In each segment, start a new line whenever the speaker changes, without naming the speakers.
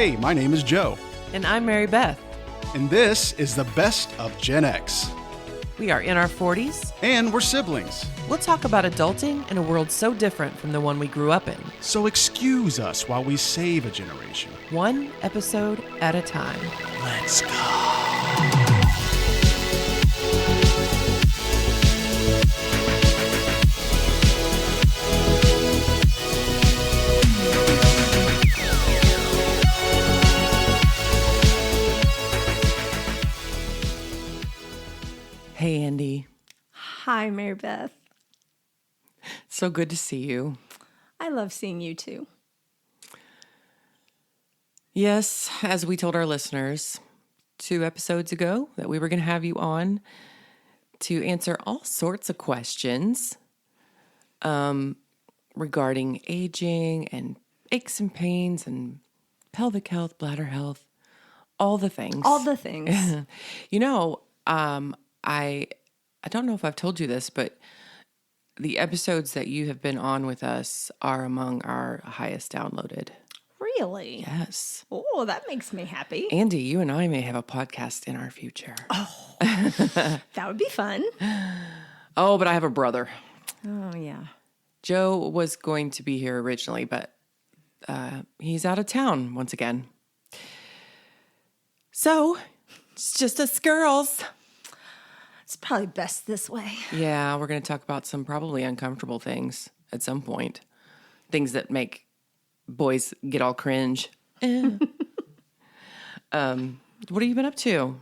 Hey, my name is Joe.
And I'm Mary Beth.
And this is the best of Gen X.
We are in our 40s.
And we're siblings.
We'll talk about adulting in a world so different from the one we grew up in.
So excuse us while we save a generation.
One episode at a time.
Let's go.
Hey, Andy.
Hi, Mary Beth.
So good to see you.
I love seeing you too.
Yes, as we told our listeners 2 episodes ago that we were going to have you on to answer all sorts of questions regarding aging and aches and pains and pelvic health, bladder health, all the things.
All the things.
You know, I don't know if I've told you this, but the episodes that you have been on with us are among our highest downloaded.
Really?
Yes.
Oh, that makes me happy.
Andy, you and I may have a podcast in our future.
Oh, that would be fun.
Oh, but I have a brother.
Oh, yeah.
Joe was going to be here originally, but he's out of town once again. So, it's just us girls.
It's probably best this way.
Yeah, we're going to talk about some probably uncomfortable things at some point. Things that make boys get all cringe. What have you been up to?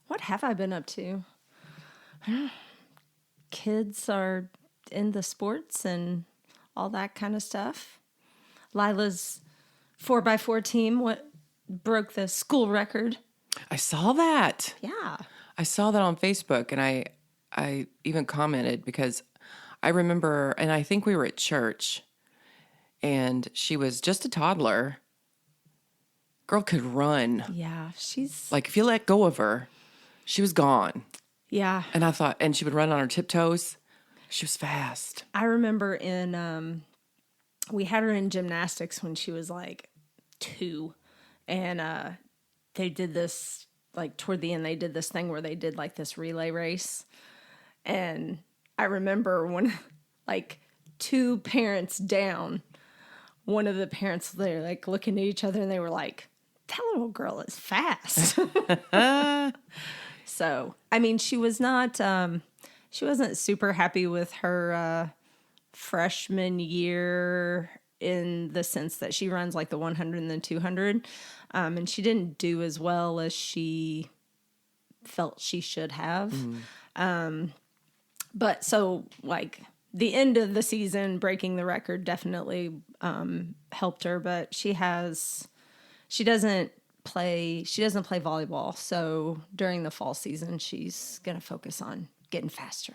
What have I been up to? Kids are in the sports and all that kind of stuff. Lila's 4x4 team broke the school record.
I saw that.
Yeah.
I saw that on Facebook, and I even commented because I remember, and I think we were at church, and she was just a toddler. Girl could run.
Yeah, she's...
Like, if you let go of her, she was gone.
Yeah.
And I thought, and she would run on her tiptoes. She was fast.
I remember we had her in gymnastics when she was like 2, and they did this, like toward the end, they did this thing where they did like this relay race. And I remember when like 2 parents down, one of the parents, they're like looking at each other and they were like, that little girl is fast. So, I mean, she wasn't super happy with her freshman year in the sense that she runs like the 100 and the 200. And she didn't do as well as she felt she should have. But so like the end of the season, breaking the record definitely helped her, but she doesn't play volleyball. So during the fall season, she's going to focus on getting faster.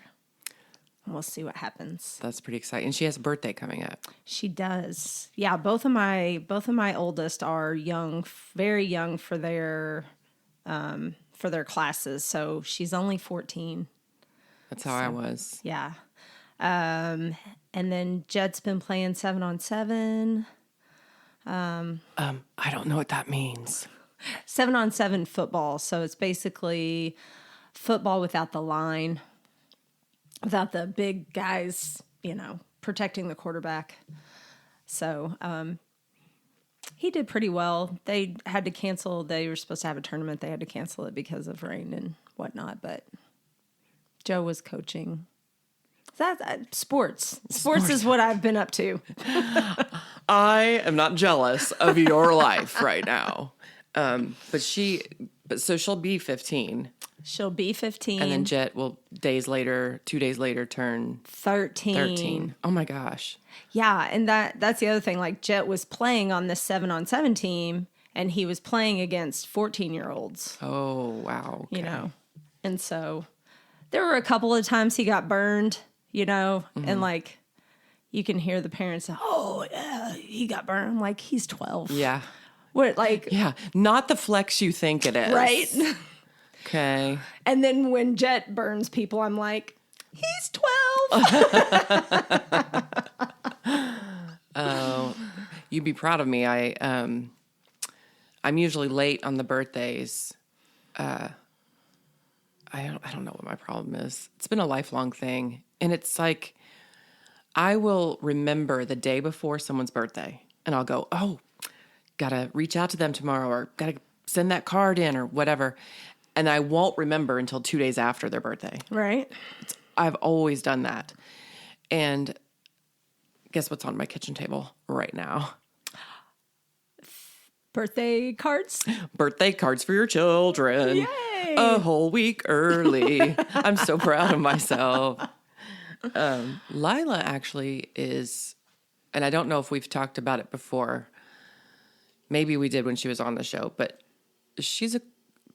And we'll see what happens.
That's pretty exciting. And she has a birthday coming up.
She does. Yeah, both of my oldest are young, very young for their classes. So she's only 14.
That's how I was.
Yeah. And then Jed's been playing 7-on-7.
I don't know what that means.
7-on-7 football. So it's basically football without the line, without the big guys, protecting the quarterback. So he did pretty well. They had to cancel. They were supposed to have a tournament. They had to cancel it because of rain and whatnot. But Joe was coaching. Sports is what I've been up to.
I am not jealous of your life right now. But she'll be 15.
She'll be 15.
And then Jet will 2 days later turn 13. Oh my gosh.
Yeah, and that's the other thing. Like Jet was playing on this 7-on-7 team, and he was playing against 14-year-olds.
Oh, wow. Okay.
And so there were a couple of times he got burned, and like you can hear the parents say, oh, yeah, he got burned. I'm like, he's 12.
Yeah.
What, like?
Yeah, not the flex you think it is.
Right.
Okay.
And then when Jet burns people, I'm like, he's 12.
Oh, you'd be proud of me. I'm usually late on the birthdays. I don't know what my problem is. It's been a lifelong thing. And it's like, I will remember the day before someone's birthday and I'll go, oh, gotta reach out to them tomorrow or gotta send that card in or whatever. And I won't remember until 2 days after their birthday.
Right.
I've always done that. And guess what's on my kitchen table right now?
Birthday cards.
Birthday cards for your children.
Yay!
A whole week early. I'm so proud of myself. Lila actually is, and I don't know if we've talked about it before. Maybe we did when she was on the show, but she's a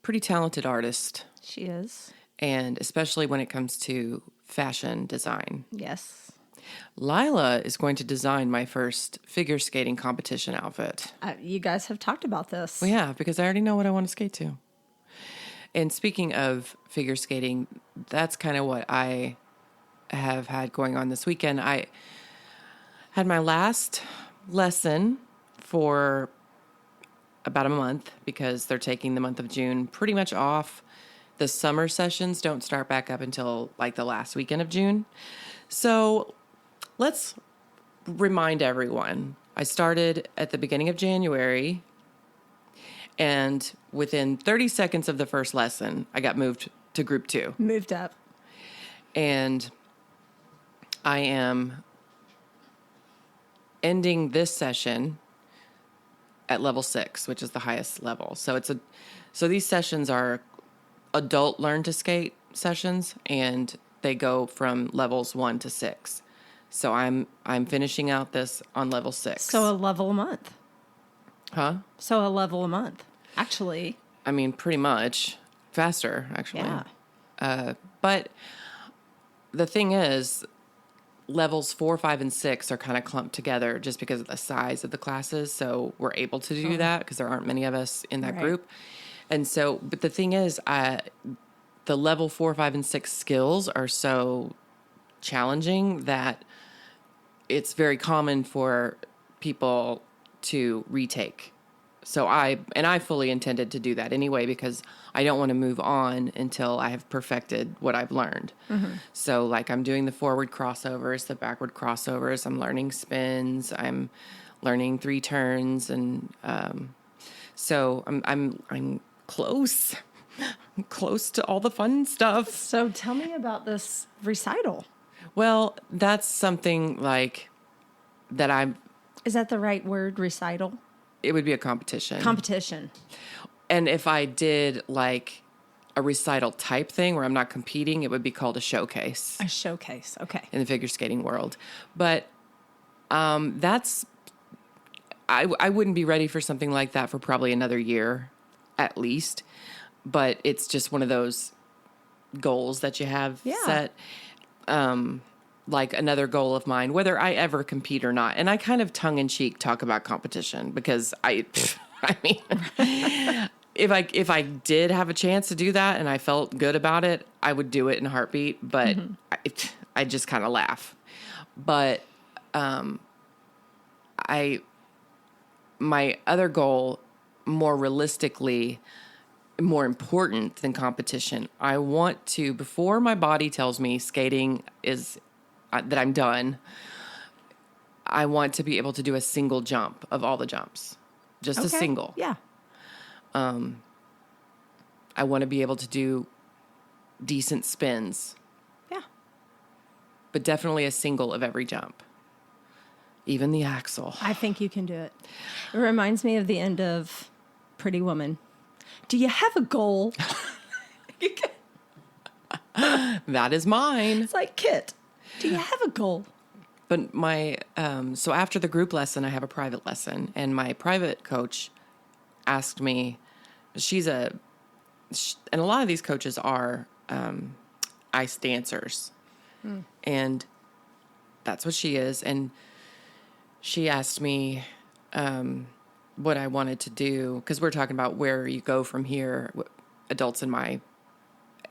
pretty talented artist.
She is.
And especially when it comes to fashion design.
Yes.
Lila is going to design my first figure skating competition outfit.
You guys have talked about this.
We have, because I already know what I want to skate to. And speaking of figure skating, that's kind of what I have had going on this weekend. I had my last lesson for about a month because they're taking the month of June pretty much off. The summer sessions don't start back up until like the last weekend of June. So let's remind everyone. I started at the beginning of January, and within 30 seconds of the first lesson, I got moved to group 2.
Moved up.
And I am ending this session at level 6, which is the highest level. So these sessions are adult learn to skate sessions, and they go from levels 1 to 6. So I'm finishing out this on level 6.
So a level a month.
Huh?
So a level a month. Actually.
I mean, pretty much faster, actually.
Yeah.
But the thing is, levels 4, 5, and 6 are kind of clumped together just because of the size of the classes. So we're able to do that because there aren't many of us in that group. And so, but the thing is, the level 4, 5, and 6 skills are so challenging that it's very common for people to retake. So I fully intended to do that anyway because I don't want to move on until I have perfected what I've learned. Mm-hmm. So like I'm doing the forward crossovers, the backward crossovers. I'm learning spins. I'm learning 3 turns, and so I'm close. I'm close to all the fun stuff.
So tell me about this recital.
Well, that's something like that
Is that the right word, recital?
It would be a competition.
Competition.
And if I did like a recital type thing where I'm not competing, it would be called a showcase.
A showcase, okay.
In the figure skating world. But that's, I wouldn't be ready for something like that for probably another year at least. But it's just one of those goals that you have set. Like another goal of mine, whether I ever compete or not. And I kind of tongue-in-cheek talk about competition because I mean, if I did have a chance to do that and I felt good about it, I would do it in a heartbeat. But I just kind of laugh. But my other goal, more realistically, more important than competition, I want to, before my body tells me skating is that I'm done, I want to be able to do a single jump of all the jumps. Just a single.
Yeah.
I want to be able to do decent spins.
Yeah.
But definitely a single of every jump. Even the axle.
I think you can do it. It reminds me of the end of Pretty Woman. Do you have a goal?
That is mine.
It's like, Kit, do you have a goal?
But so after the group lesson, I have a private lesson, and my private coach asked me, and a lot of these coaches are ice dancers, and that's what she is. And she asked me what I wanted to do, because we're talking about where you go from here, adults in my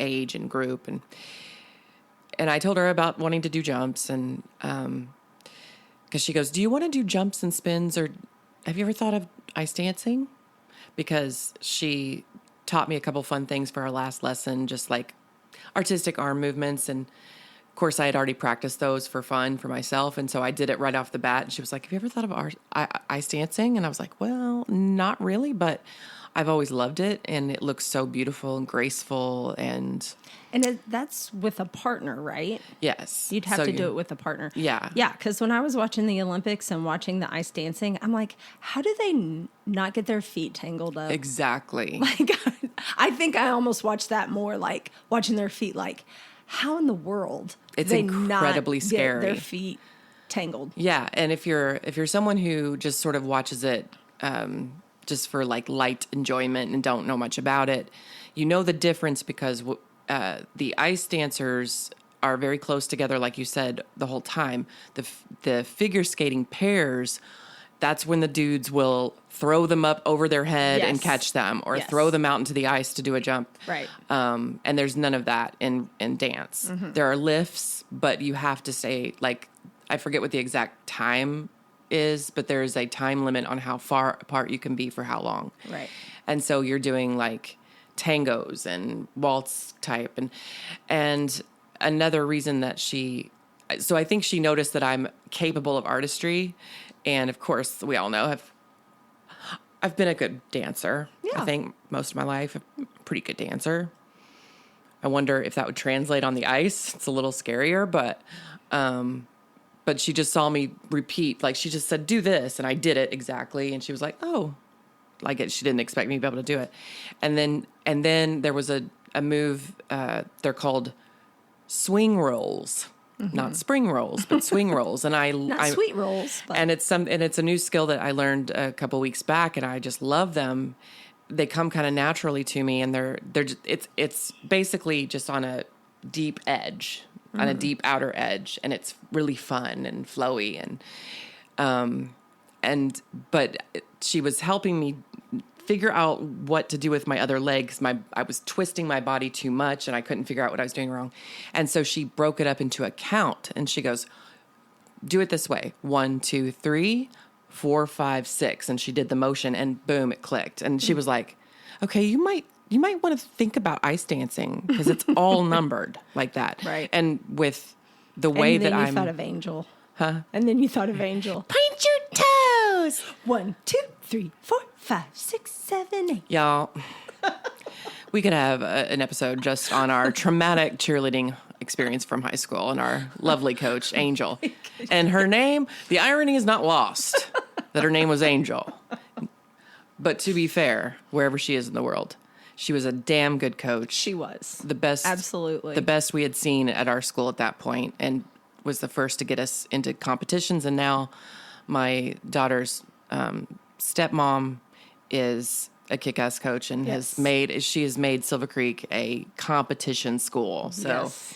age and group, and I told her about wanting to do jumps, and because she goes, do you want to do jumps and spins, or have you ever thought of ice dancing? because she taught me a couple fun things for our last lesson, just like artistic arm movements. And of course, I had already practiced those for fun for myself. And so I did it right off the bat. And she was like, have you ever thought of ice dancing? And I was like, well, not really, but I've always loved it. And it looks so beautiful and graceful. And
that's with a partner, right?
yes.
You'd have to do it with a partner.
Yeah.
Yeah, because when I was watching the Olympics and watching the ice dancing, I'm like, how do they not get their feet tangled up?
Exactly.
Like, I think I almost watched that more, like watching their feet, like, how in the world
It's
they
incredibly
not
scary.
Get their feet tangled?
Yeah, and if you're someone who just sort of watches it just for like light enjoyment and don't know much about it, you know the difference because the ice dancers are very close together, like you said, the whole time. The figure skating pairs, that's when the dudes will throw them up over their head and catch them, or throw them out into the ice to do a jump.
Right.
And there's none of that in dance. Mm-hmm. There are lifts, but you have to stay, like, I forget what the exact time is, but there is a time limit on how far apart you can be for how long.
Right.
And so you're doing like tangos and waltz type. And another reason that so I think she noticed that I'm capable of artistry. And of course, we all know I've been a good dancer.
Yeah.
I think most of my life, a pretty good dancer. I wonder if that would translate on the ice. It's a little scarier, but she just saw me repeat. Like, she just said, do this. And I did it exactly. And she was like, oh, like she didn't expect me to be able to do it. And then there was a move, they're called swing rolls. Mm-hmm. Not spring rolls, but swing rolls. And
Not sweet rolls. But.
And it's a new skill that I learned a couple weeks back, and I just love them. They come kind of naturally to me, and it's basically just on a deep edge, on a deep outer edge, and it's really fun and flowy but she was helping me figure out what to do with my other legs. I was twisting my body too much, and I couldn't figure out what I was doing wrong. And so she broke it up into a count, and she goes, do it this way. 1, 2, 3, 4, 5, 6. And she did the motion, and boom, it clicked. And she was like, okay, you might want to think about ice dancing because it's all numbered like that.
Right.
And with the way that
you thought of Angel.
Huh?
And then you thought of Angel.
Point your toes.
1, 2, 3, 4, 5, 6, 7, 8.
Y'all, we could have an episode just on our traumatic cheerleading experience from high school and our lovely coach, Angel. And her name, the irony is not lost that her name was Angel. But to be fair, wherever she is in the world, she was a damn good coach.
She was.
The best.
Absolutely.
The best we had seen at our school at that point, and was the first to get us into competitions. And now my daughter's stepmom is a kick-ass coach and she has made Silver Creek a competition school. So,
yes.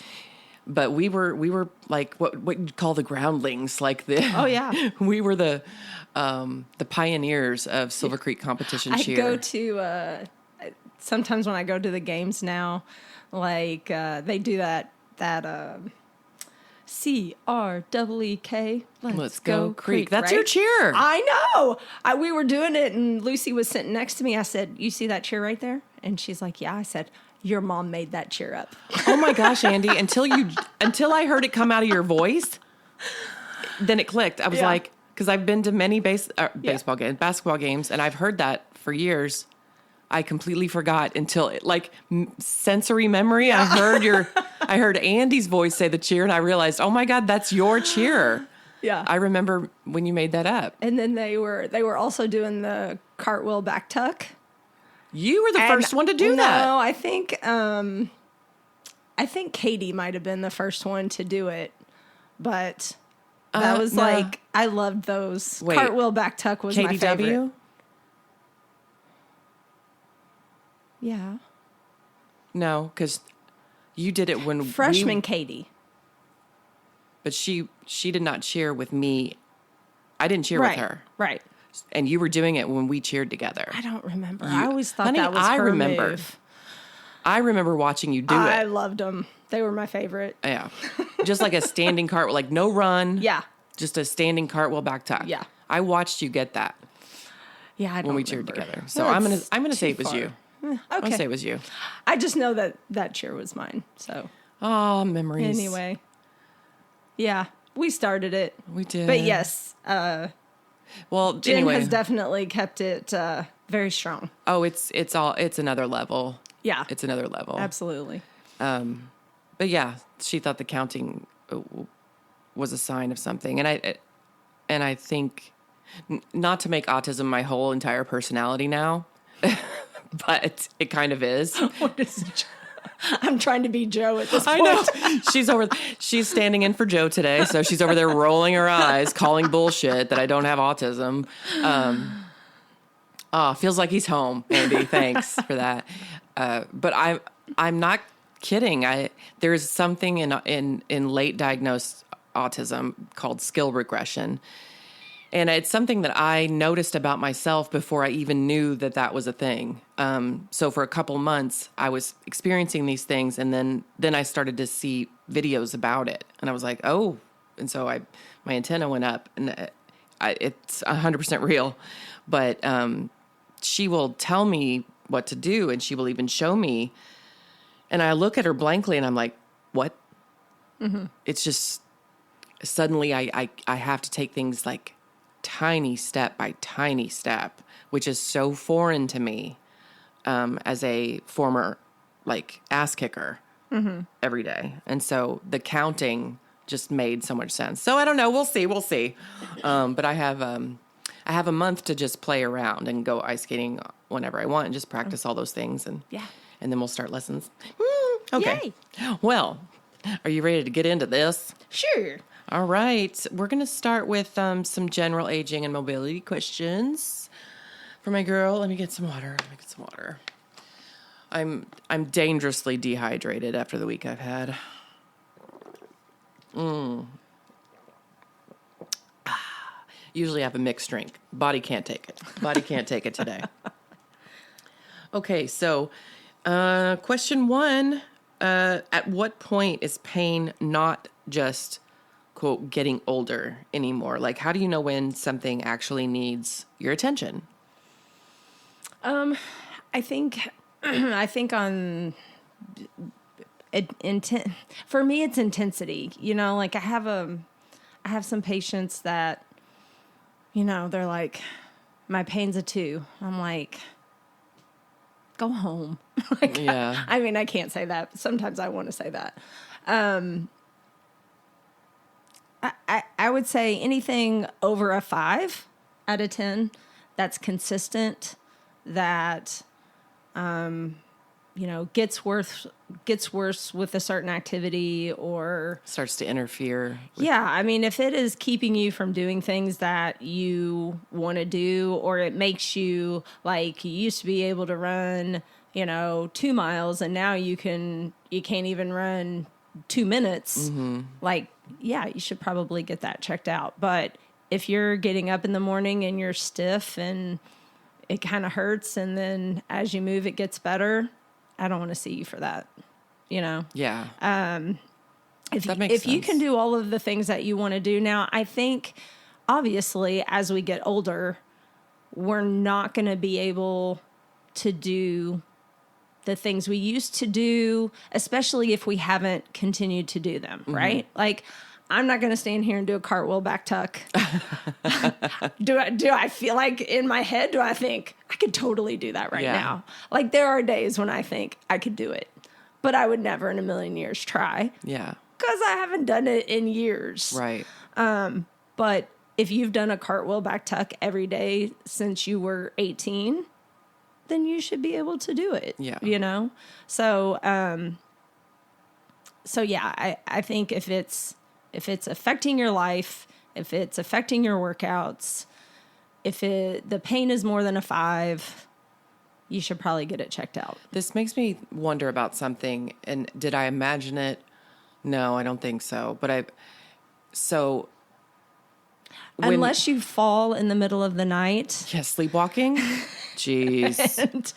But we were like what you'd call the groundlings, like we were the pioneers of Silver Creek competition cheer.
I go to sometimes when I go to the games now, like they do that CREEK.
Let's go Creek. That's
right?
your cheer.
I know. We were doing it, and Lucy was sitting next to me. I said, "You see that cheer right there?" And she's like, "Yeah." I said, "Your mom made that cheer up."
Oh my gosh, Andy! Until I heard it come out of your voice, then it clicked. I was like, because I've been to many basketball games, and I've heard that for years. I completely forgot until sensory memory. I heard Andy's voice say the cheer, and I realized, oh my God, that's your cheer.
Yeah,
I remember when you made that up.
And then they were also doing the cartwheel back tuck.
You were the first one to do that.
No, I think Katie might have been the first one to do it, but that was I loved those.
Wait,
cartwheel back tuck was my favorite.
KDW?
Yeah.
No, because you did it when
freshman Katie.
But she did not cheer with me. I didn't cheer with her.
Right.
And you were doing it when we cheered together.
I don't remember. I always thought that was
her
remember.
move. I remember watching you do it.
I loved them. They were my favorite.
Yeah. Just like a standing cartwheel, like no run.
Yeah.
Just a standing cartwheel back tuck.
Yeah.
I watched you get that.
Yeah, I don't
when we cheered
remember.
together. So
Well,
I'm
it's
gonna say
too
it was
far.
you. I'll
Okay.
say it was you.
I just know that cheer was mine. So
Oh, memories.
anyway, yeah, we started it.
We did.
But yes,
Well,
Jen
anyway.
has definitely kept it very strong.
Oh, it's another level.
Yeah,
It's another level.
absolutely.
But yeah, she thought the counting was a sign of something, and I think not to make autism my whole entire personality now, but it kind of is.
What is I'm trying to be Joe at this
I
point.
know she's standing in for Joe today, so she's over there rolling her eyes, calling bullshit that I don't have autism. Feels like he's home, Andy. Thanks for that. But I'm not kidding. There's something in late diagnosed autism called skill regression. And it's something that I noticed about myself before I even knew that was a thing. So for a couple months, I was experiencing these things, and then I started to see videos about it, and I was like, oh. And so my antenna went up, and it's 100% real. But she will tell me what to do, and she will even show me. And I look at her blankly, and I'm like, what? Mm-hmm. It's just suddenly I have to take things like tiny step by tiny step, which is so foreign to me as a former like ass kicker every day. And so the counting just made so much sense. So I don't know. We'll see. But I have a month to just play around and go ice skating whenever I want and just practice all those things. And then we'll start lessons. Okay.
Yay.
Well, are you ready to get into this?
Sure.
All right. We're going to start with some general aging and mobility questions for my girl. Let me get some water. I'm dangerously dehydrated after the week I've had. Usually I have a mixed drink. Body can't take it today. Okay, so question 1. At what point is pain not just, quote, getting older anymore? Like, how do you know when something actually needs your attention?
I think on for me it's intensity. You know, like I have some patients that, you know, they're like, my pain's a 2. I'm like, go home. Like,
Yeah.
I mean, I can't say that, but sometimes I want to say that. I would say anything over a 5 out of 10 that's consistent, that you know, gets worse with a certain activity, or
Starts to interfere.
yeah, I mean, if it is keeping you from doing things that you want to do, or it makes you, like, you used to be able to run, you know, 2 miles and now you can't even run 2 minutes. Like, yeah, you should probably get that checked out. But if you're getting up in the morning and you're stiff and it kind of hurts, and then as you move, it gets better, I don't want to see you for that, you know?
Yeah.
If you can do all of the things that you want to do now, I think obviously as we get older, we're not going to be able to do the things we used to do, especially if we haven't continued to do them, right? Like, I'm not going to stand here and do a cartwheel back tuck. Do I feel like in my head, do I think I could totally do that right now? Like, there are days when I think I could do it, but I would never in a million years try.
Yeah.
Because I haven't done it in years.
Right.
But if you've done a cartwheel back tuck every day since you were 18, then you should be able to do it.
Yeah.
You know? So yeah, I think if it's affecting your life, if it's affecting your workouts, if the pain is more than a 5, you should probably get it checked out.
This makes me wonder about something. And did I imagine it? No, I don't think so. But
unless you fall in the middle of the night.
Yeah, sleepwalking. Jeez.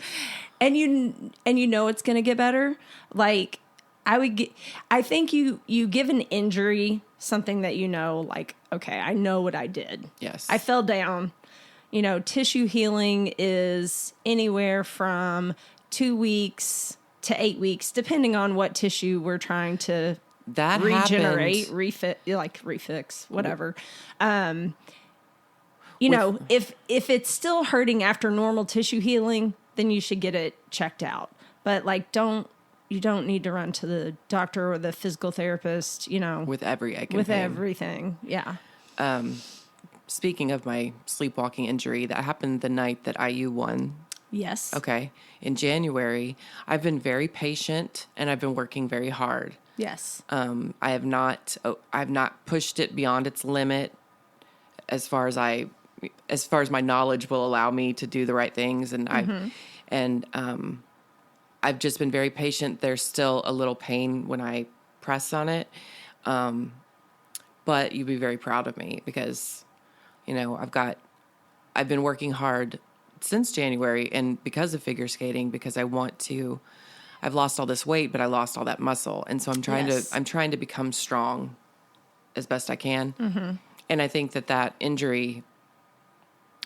and you know it's going to get better. Like, I think you give an injury something that, you know, like, okay, I know what I did.
Yes.
I fell down. tissue healing is anywhere from 2 weeks to 8 weeks, depending on what tissue we're trying to
That
regenerate,
happened.
refix, whatever. If it's still hurting after normal tissue healing, then you should get it checked out. But you don't need to run to the doctor or the physical therapist,
With every ache and
with
pain.
everything. Yeah.
Speaking of my sleepwalking injury, that happened the night that IU won.
Yes.
Okay. In January, I've been very patient and I've been working very hard.
Yes.
I have not pushed it beyond its limit as far as my knowledge will allow me to do the right things. And I've just been very patient. There's still a little pain when I press on it. But you'd be very proud of me because, I've been working hard since January and because of figure skating, because I've lost all this weight, but I lost all that muscle. And so I'm trying to become strong as best I can. Mm-hmm. And I think that injury,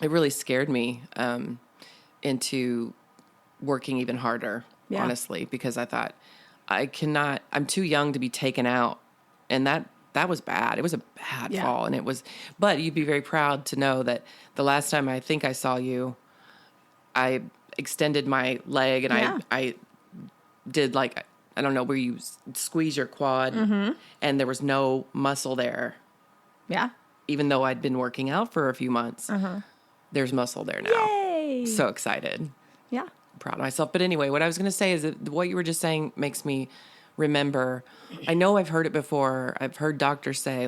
it really scared me, into working even harder, honestly, because I thought I'm too young to be taken out. And that was bad. It was a bad fall. And but you'd be very proud to know that the last time I think I saw you, I extended my leg and I did I don't know, where you squeeze your quad and there was no muscle there.
Yeah.
Even though I'd been working out for a few months, there's muscle there now.
Yay.
So excited.
Yeah.
I'm proud of myself. But anyway, what I was going to say is that what you were just saying makes me remember. I know I've heard it before. I've heard doctors say,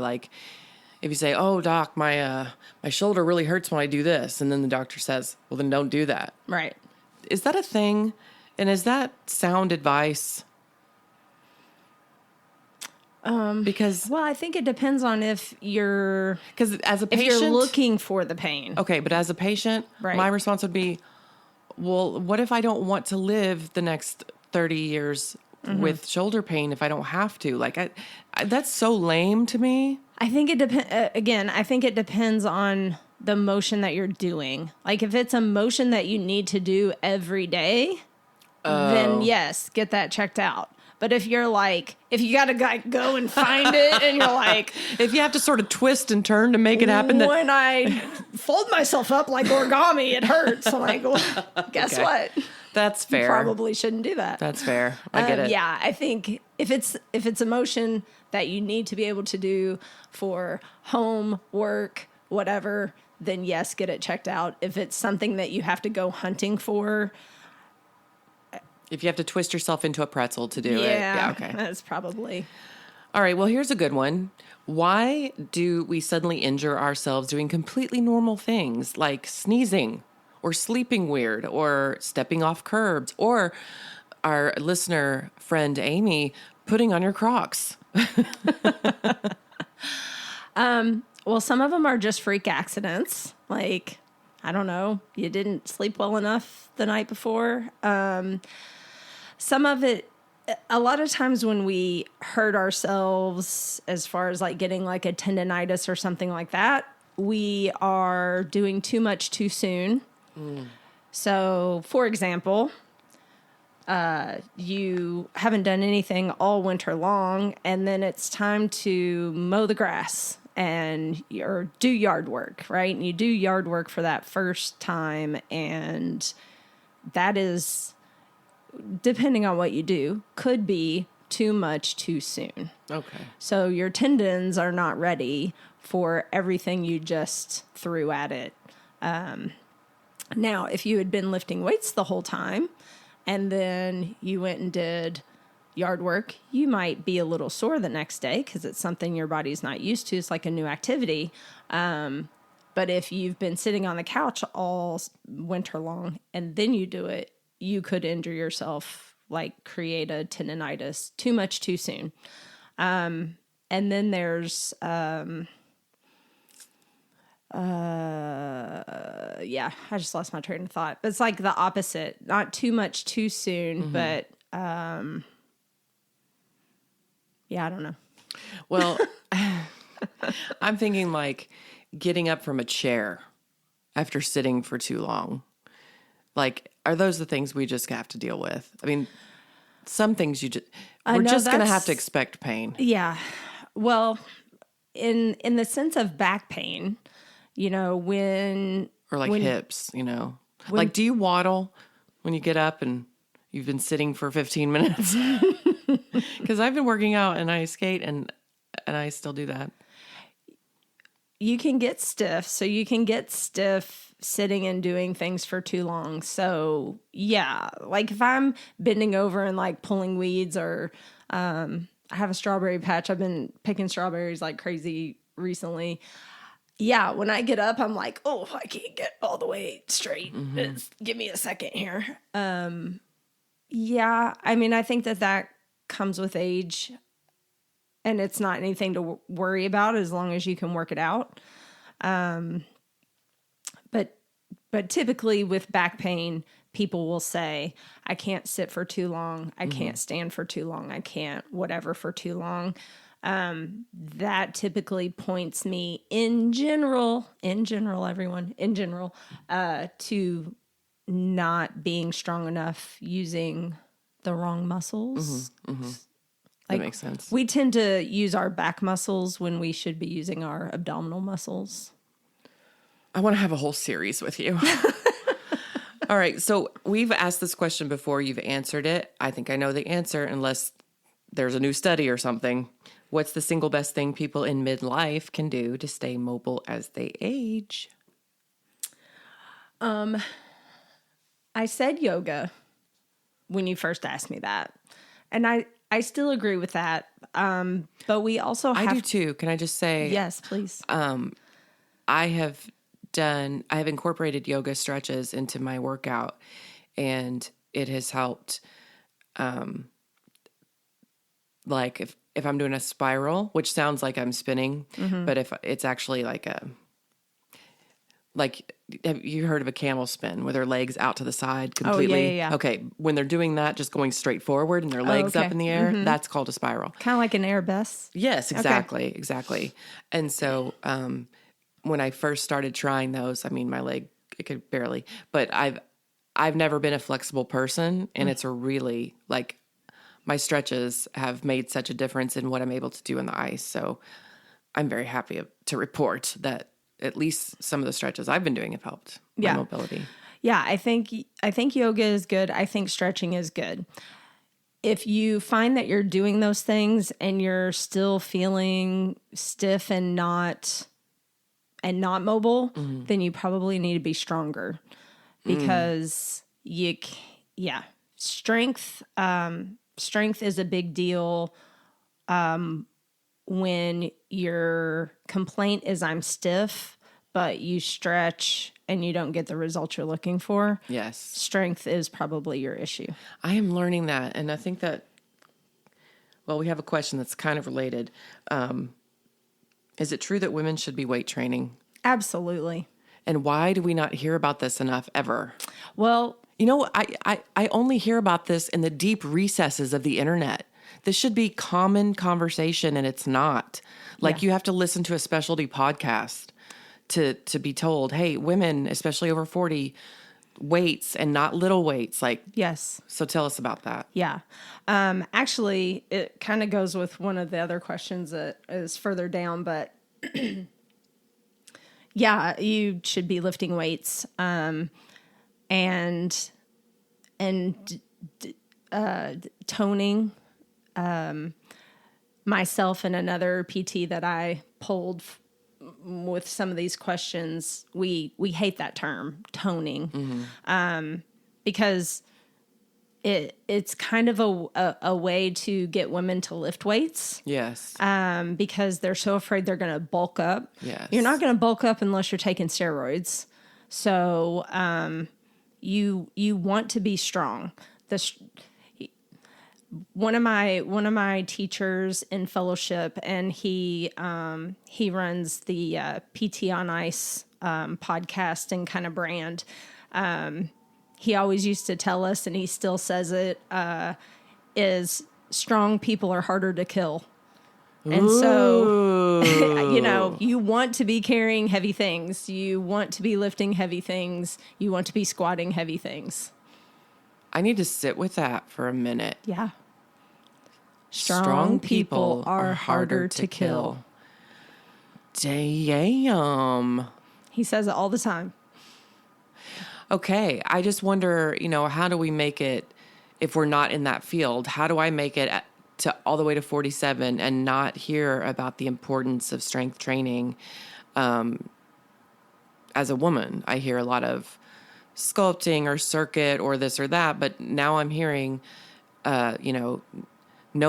if you say, "Oh, doc, my shoulder really hurts when I do this," and then the doctor says, "Well, then don't do that."
Right.
Is that a thing? And is that sound advice? Because
I think it depends on if you're
as a patient,
if you're looking for the pain.
Okay, but as a patient, my response would be, well, what if I don't want to live the next 30 years with shoulder pain if I don't have to? That's so lame to me.
I think it depends. Again, I think it depends on the motion that you're doing. If it's a motion that you need to do every day, then yes, get that checked out. But if you're if you got to go and find it and you're
if you have to sort of twist and turn to make it happen.
When I fold myself up like origami, it hurts. I'm guess what?
That's fair.
You probably shouldn't do that.
That's fair. I get it.
Yeah, I think if it's a motion that you need to be able to do for home, work, whatever, then yes, get it checked out. If it's something that you have to go hunting for,
if you have to twist yourself into a pretzel to do it. Yeah, okay.
That's probably.
All right, well, here's a good one. Why do we suddenly injure ourselves doing completely normal things like sneezing or sleeping weird or stepping off curbs or our listener friend Amy putting on your Crocs?
Well, some of them are just freak accidents. I don't know, you didn't sleep well enough the night before. Some of it, a lot of times when we hurt ourselves as far as getting a tendonitis or something like that, we are doing too much too soon. So, for example, you haven't done anything all winter long, and then it's time to mow the grass or do yard work, right? And you do yard work for that first time, and that is, depending on what you do, could be too much too soon.
Okay.
So your tendons are not ready for everything you just threw at it. Now, if you had been lifting weights the whole time and then you went and did yard work, you might be a little sore the next day because it's something your body's not used to. It's like a new activity. But if you've been sitting on the couch all winter long and then you do it, you could injure yourself, create a tendonitis too much too soon. And then there's, I just lost my train of thought. But it's the opposite, not too much too soon, but, I don't know.
Well, I'm thinking getting up from a chair after sitting for too long? Like, are those the things we just have to deal with? I mean, some things we're just going to have to expect pain.
Yeah. Well, in the sense of back pain, when
Or like hips, like, do you waddle when you get up and you've been sitting for 15 minutes? Because I've been working out and I skate and I still do that.
you can get stiff. So you can get stiff sitting and doing things for too long. So yeah, like if I'm bending over and like pulling weeds or I have a strawberry patch. I've been picking strawberries like crazy recently. Yeah, when I get up, I'm like, oh, I can't get all the way straight. Give me a second here. Yeah, I mean, I think that comes with age, and it's not anything to worry about as long as you can work it out. But typically with back pain, people will say, I can't sit for too long. I can't stand for too long. I can't whatever for too long. That typically points me in general, to not being strong enough using the wrong muscles.
That makes sense.
We tend to use our back muscles when we should be using our abdominal muscles.
I want to have a whole series with you. All right. So we've asked this question before. You've answered it. I think I know the answer unless there's a new study or something. What's the single best thing people in midlife can do to stay mobile as they age?
I said yoga when you first asked me that. And I still agree with that. But we also have...
I do too. Can I just say...
Yes, please.
I have incorporated yoga stretches into my workout, and it has helped. Like if I'm doing a spiral, which sounds like I'm spinning, but if it's actually have you heard of a camel spin where their legs out to the side completely?
Oh, yeah.
Okay. When they're doing that, just going straight forward and their legs up in the air, that's called a spiral.
Kind of like an Airbus.
Yes, exactly. Okay. Exactly. And so, when I first started trying those, I mean, my leg, it could barely, but I've never been a flexible person, and it's a really my stretches have made such a difference in what I'm able to do on the ice. So I'm very happy to report that at least some of the stretches I've been doing have helped my mobility.
Yeah, I think yoga is good. I think stretching is good. If you find that you're doing those things and you're still feeling stiff and not mobile, then you probably need to be stronger because strength is a big deal. When your complaint is I'm stiff, but you stretch and you don't get the results you're looking for.
Yes.
Strength is probably your issue.
I am learning that. And I think that, well, we have a question that's kind of related. Is it true that women should be weight training?
Absolutely.
And why do we not hear about this enough ever?
Well,
I only hear about this in the deep recesses of the internet. This should be common conversation, and it's not. You have to listen to a specialty podcast to be told, hey, women, especially over 40, weights and not little weights.
Yes.
So tell us about that.
Yeah. Actually, it kind of goes with one of the other questions that is further down, but yeah, you should be lifting weights. And toning. Myself and another PT that I polled with some of these questions, we hate that term, toning, because it's kind of a way to get women to lift weights.
Yes.
Because they're so afraid they're going to bulk up.
Yes.
You're not going to bulk up unless you're taking steroids. So you want to be strong. One of my teachers in fellowship, and he runs the PT on Ice podcast and kind of brand. He always used to tell us, and he still says it, is strong people are harder to kill. And so,
Ooh.
you want to be carrying heavy things. You want to be lifting heavy things. You want to be squatting heavy things.
I need to sit with that for a minute.
Yeah. Strong people are harder to kill.
Damn.
He says it all the time.
Okay. I just wonder, how do we make it if we're not in that field? How do I make it to all the way to 47 and not hear about the importance of strength training? As a woman, I hear a lot of sculpting or circuit or this or that, but now I'm hearing, no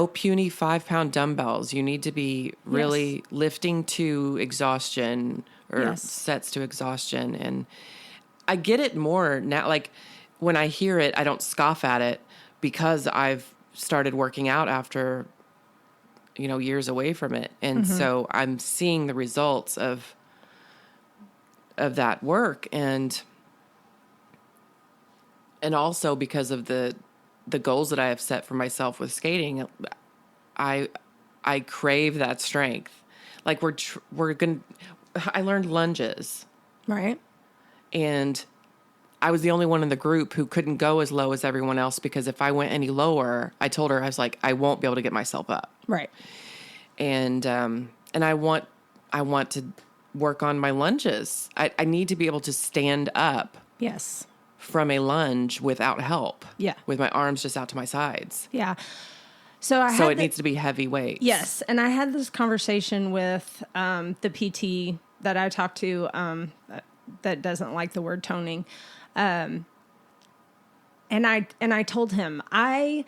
puny 5-pound dumbbells. You need to be really lifting to exhaustion or sets to exhaustion. And I get it more now. Like when I hear it, I don't scoff at it because I've started working out after, years away from it. And so I'm seeing the results of that work. And also because of the goals that I have set for myself with skating, I crave that strength. Like I learned lunges.
Right.
And I was the only one in the group who couldn't go as low as everyone else because if I went any lower, I told her, I was like, I won't be able to get myself up.
Right.
And I want to work on my lunges. I need to be able to stand up.
Yes.
From a lunge without help.
Yeah.
With my arms just out to my sides.
Yeah. So
it needs to be heavy weights.
Yes. And I had this conversation with the PT that I talked to that doesn't like the word toning. And I told him, I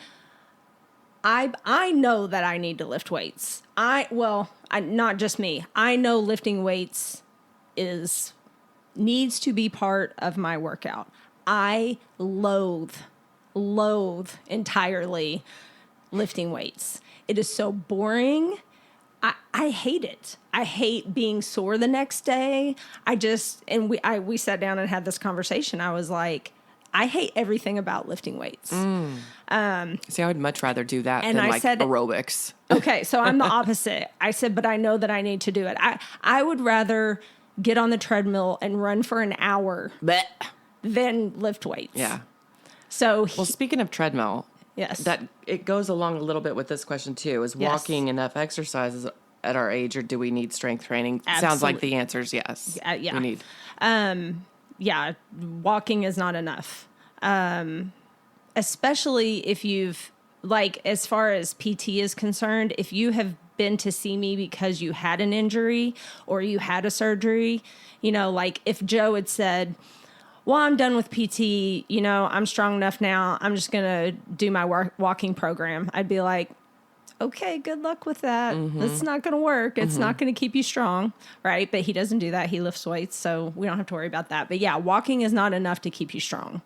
know that I need to lift weights. Not just me. I know lifting weights needs to be part of my workout. I loathe entirely lifting weights. It is so boring. I hate it. I hate being sore the next day. We sat down and had this conversation. I was like, I hate everything about lifting weights.
See, I would much rather do that than aerobics.
Okay, so I'm the opposite. I said, but I know that I need to do it. I would rather get on the treadmill and run for an hour than lift weights.
Yeah.
So,
speaking of treadmill,
yes,
that it goes along a little bit with this question too. Is walking enough exercises at our age, or do we need strength training?
Absolutely.
Sounds like the answer is yes.
Yeah.
We need.
Walking is not enough. Especially if you've, as far as PT is concerned, if you have been to see me because you had an injury or you had a surgery, if Joe had said, well, I'm done with PT, I'm strong enough now, I'm just going to do my walking program, I'd be like, okay, good luck with that. It's not going to work. It's not going to keep you strong, right? But he doesn't do that. He lifts weights, so we don't have to worry about that. But yeah, walking is not enough to keep you strong.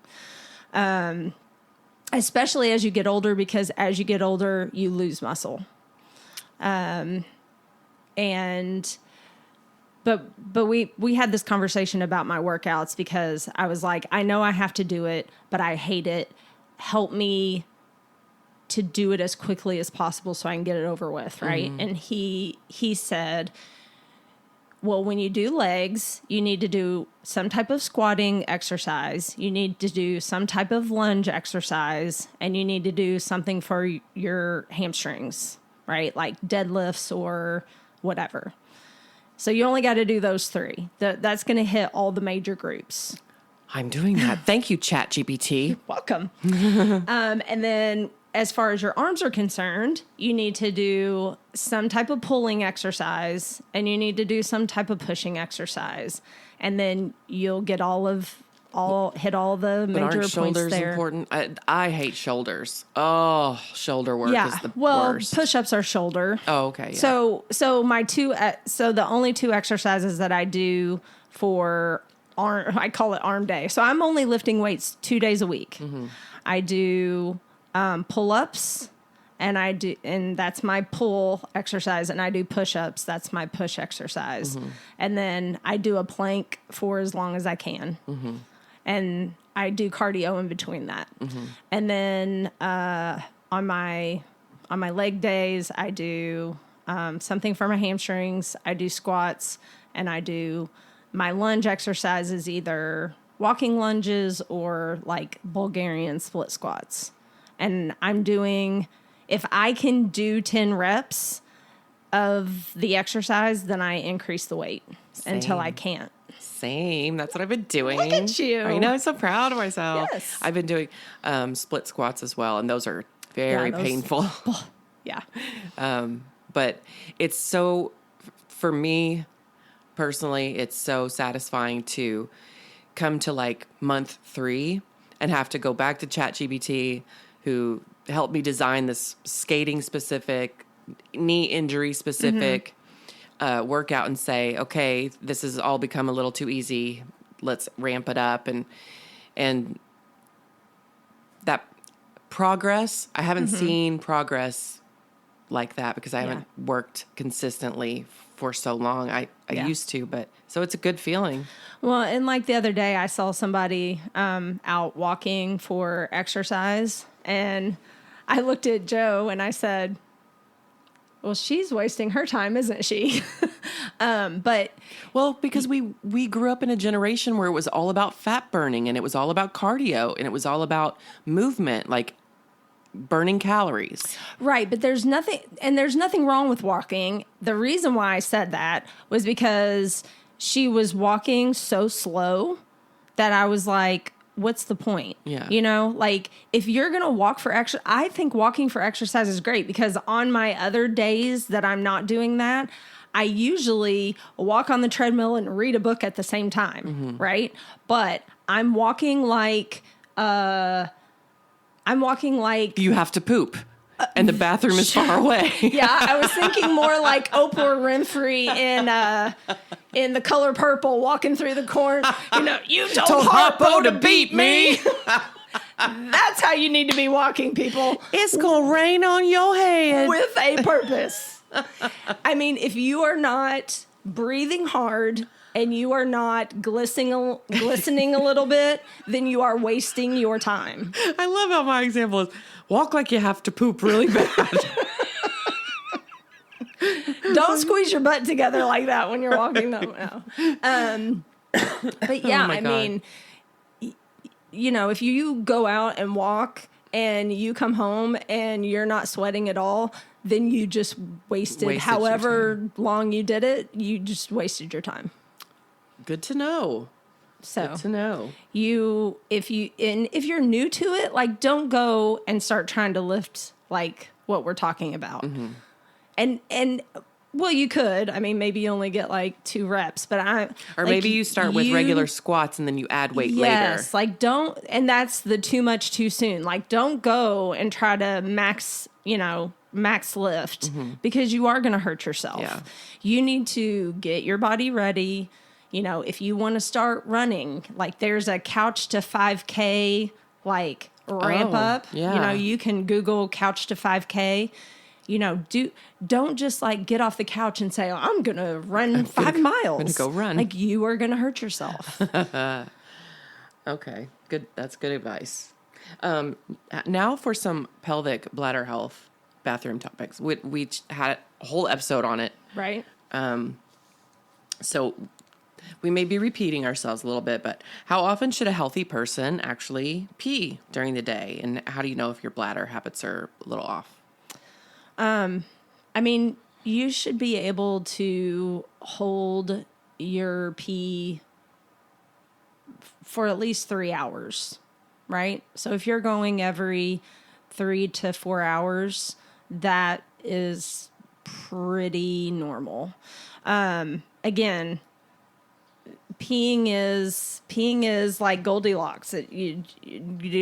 Especially as you get older, because as you get older, you lose muscle. But we had this conversation about my workouts because I was like, I know I have to do it, but I hate it. Help me to do it as quickly as possible so I can get it over with, right? And he said, well, when you do legs, you need to do some type of squatting exercise. You need to do some type of lunge exercise, and you need to do something for your hamstrings, right? Like deadlifts or whatever. So you only got to do those three. That's going to hit all the major groups.
I'm doing that. Thank you, ChatGPT.
Welcome. And then as far as your arms are concerned, you need to do some type of pulling exercise and you need to do some type of pushing exercise. And then you'll get hit all the major points
shoulders
there.
Important? I hate shoulders. Oh, shoulder work is the worst.
Push-ups are shoulder.
Oh, okay. Yeah.
So the only two exercises that I do for arm, I call it arm day. So I'm only lifting weights 2 days a week. I do pull-ups, and that's my pull exercise, and I do push-ups. That's my push exercise. And then I do a plank for as long as I can. And I do cardio in between that. And then on my leg days, I do something for my hamstrings. I do squats, and I do my lunge exercises, either walking lunges or like Bulgarian split squats. And I'm doing, if I can do 10 reps of the exercise, then I increase the weight until I can't.
Same. That's what I've been doing.
Look at you.
I know. I'm so proud of myself.
Yes.
I've been doing split squats as well, and those are very painful.
Yeah.
But it's so, for me personally, it's so satisfying to come to like month 3 and have to go back to ChatGPT, who helped me design this skating specific, knee injury specific workout, and say, okay, this has all become a little too easy. Let's ramp it up. And that progress, I haven't seen progress like that because I haven't worked consistently for so long. I used to, but so it's a good feeling.
Well, and like the other day, I saw somebody out walking for exercise, and I looked at Joe and I said, well, she's wasting her time, isn't she?
Well, because we grew up in a generation where it was all about fat burning, and it was all about cardio, and it was all about movement, like burning calories.
Right, but there's nothing wrong with walking. The reason why I said that was because she was walking so slow that I was like, what's the point?
Yeah.
You know, like if you're going to walk for exercise, I think walking for exercise is great, because on my other days that I'm not doing that, I usually walk on the treadmill and read a book at the same time. Right. But I'm walking like
You have to poop, and the bathroom is far away.
Yeah, I was thinking more like Oprah Winfrey in The Color Purple, walking through the corn. You know, you told Harpo to beat me. That's how you need to be walking, people.
It's gonna rain on your head
With a purpose. I mean, if you are not breathing hard and you are not glistening a little bit, then you are wasting your time.
I love how my example is walk like you have to poop really bad.
Don't squeeze your butt together like that when you're walking, though. No. But yeah,
my
I
God.
mean, you know, if you go out and walk and you come home and you're not sweating at all, then you just wasted
your
however long you did it. You just wasted your time.
Good to know.
So
Good to know.
if you're new to it, like, don't go and start trying to lift like what we're talking about. And well, you could. I mean, maybe you only get like 2 reps, but
Or maybe you start with regular squats and then you add weight later.
Yes, like don't, and that's the too much too soon. Like, don't go and try to max lift, because you are going to hurt yourself.
Yeah.
You need to get your body ready. You know, if you want to start running, like there's a couch to 5K, like ramp up.
yeah.
You know, you can Google couch to 5K. You know, don't just like get off the couch and say, oh, I'm going to run 5 miles.
I'm going to go run.
Like, you are going to hurt yourself.
Okay, good. That's good advice. Now for some pelvic bladder health bathroom topics. We had a whole episode on it.
Right?
So we may be repeating ourselves a little bit, but how often should a healthy person actually pee during the day? And how do you know if your bladder habits are a little off?
I mean, you should be able to hold your pee for at least 3 hours, right? So if you're going every 3 to 4 hours, that is pretty normal. Again, peeing is like Goldilocks. You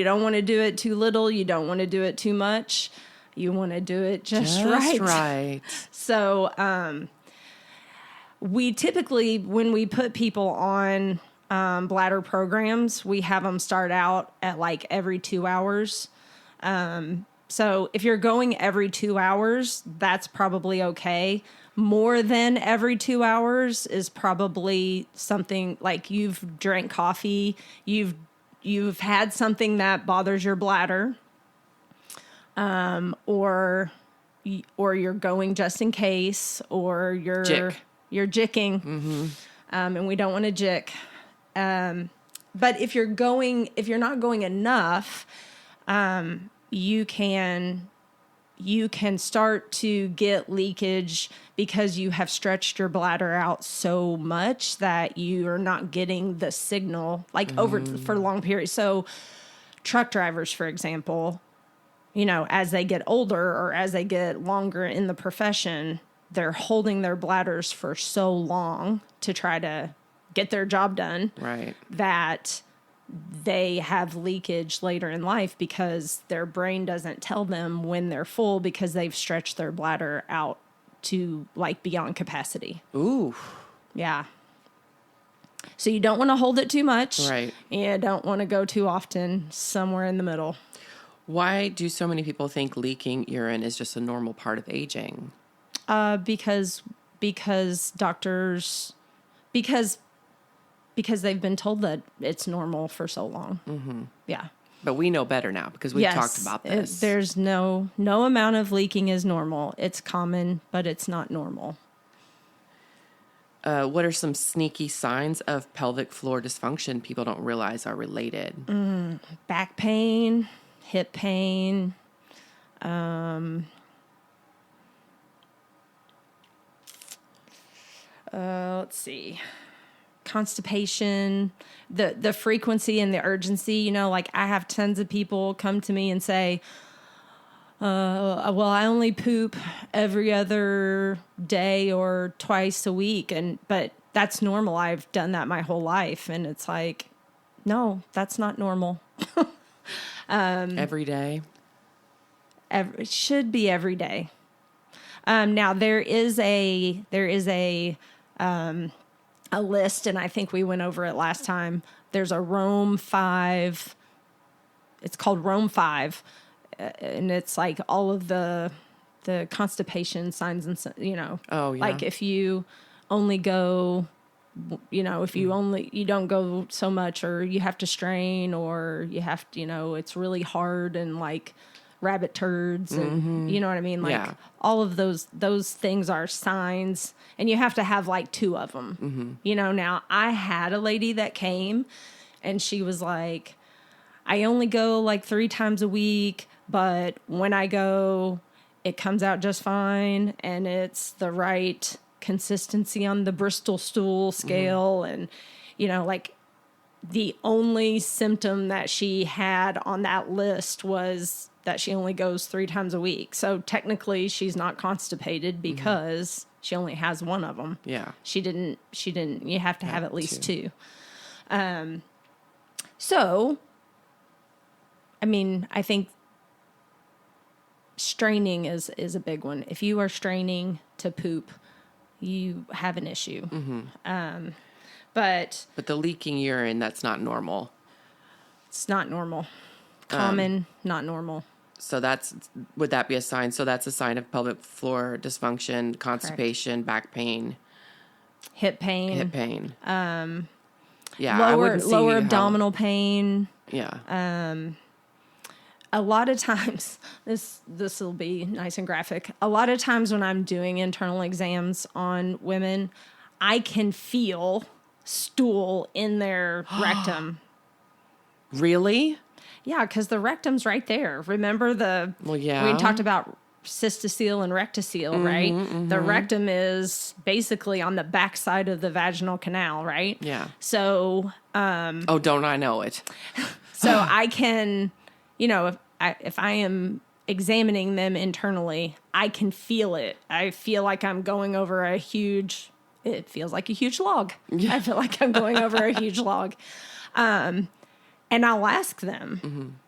don't want to do it too little. You don't want to do it too much. You want to do it just right. So we typically, when we put people on bladder programs, we have them start out at like every 2 hours. So if you're going every 2 hours, that's probably okay. More than every 2 hours is probably something like you've drank coffee, you've had something that bothers your bladder, or or you're going just in case, or you're jicking, and we don't want to jick. But if you're not going enough, you can start to get leakage because you have stretched your bladder out so much that you are not getting the signal over for long periods. So truck drivers, for example, as they get older or as they get longer in the profession, they're holding their bladders for so long to try to get their job done.
Right.
That they have leakage later in life because their brain doesn't tell them when they're full because they've stretched their bladder out to beyond capacity.
Ooh.
Yeah. So you don't want to hold it too much.
Right.
And you don't want to go too often, somewhere in the middle.
Why do so many people think leaking urine is just a normal part of aging?
Because doctors, because they've been told that it's normal for so long. Mm-hmm. Yeah.
But we know better now because we've talked about this.
There's no amount of leaking is normal. It's common, but it's not normal.
What are some sneaky signs of pelvic floor dysfunction people don't realize are related?
Back pain, hip pain, let's see, constipation, the frequency and the urgency. I have tons of people come to me and say, well, I only poop every other day or twice a week. But that's normal. I've done that my whole life. And it's like, no, that's not normal.
Every day?
It should be every day. Now there is a list, and I think we went over it last time. There's a Rome 5. It's called Rome 5. And it's all of the constipation signs and,
Oh, yeah.
If you only go, if you don't go so much, or you have to strain, or you have to, it's really hard, and rabbit turds, and you know what I mean? All of those things are signs, and you have to have 2 of them. Now I had a lady that came, and she was like, I only go 3 times a week, but when I go, it comes out just fine, and it's the right consistency on the Bristol stool scale. And, the only symptom that she had on that list was that she only goes 3 times a week. So technically she's not constipated because she only has one of them.
Yeah.
She didn't, you have to have at least 2. So, I think straining is a big one. If you are straining to poop, you have an issue. But
the leaking urine, that's not normal.
It's not normal. Common, not normal.
So would that be a sign? So that's a sign of pelvic floor dysfunction, constipation, correct. Back pain,
hip pain.
Yeah,
lower abdominal pain.
Yeah.
A lot of times, this will be nice and graphic. A lot of times when I'm doing internal exams on women, I can feel stool in their rectum.
Really?
Yeah, because the rectum's right there. Remember we talked about cystocele and rectocele, right? The rectum is basically on the backside of the vaginal canal, right?
Yeah.
So,
don't I know it?
So I can, if I am examining them internally, I can feel it. I feel like I'm going over it feels like a huge log. Yeah. I feel like I'm going over a huge log. And I'll ask them,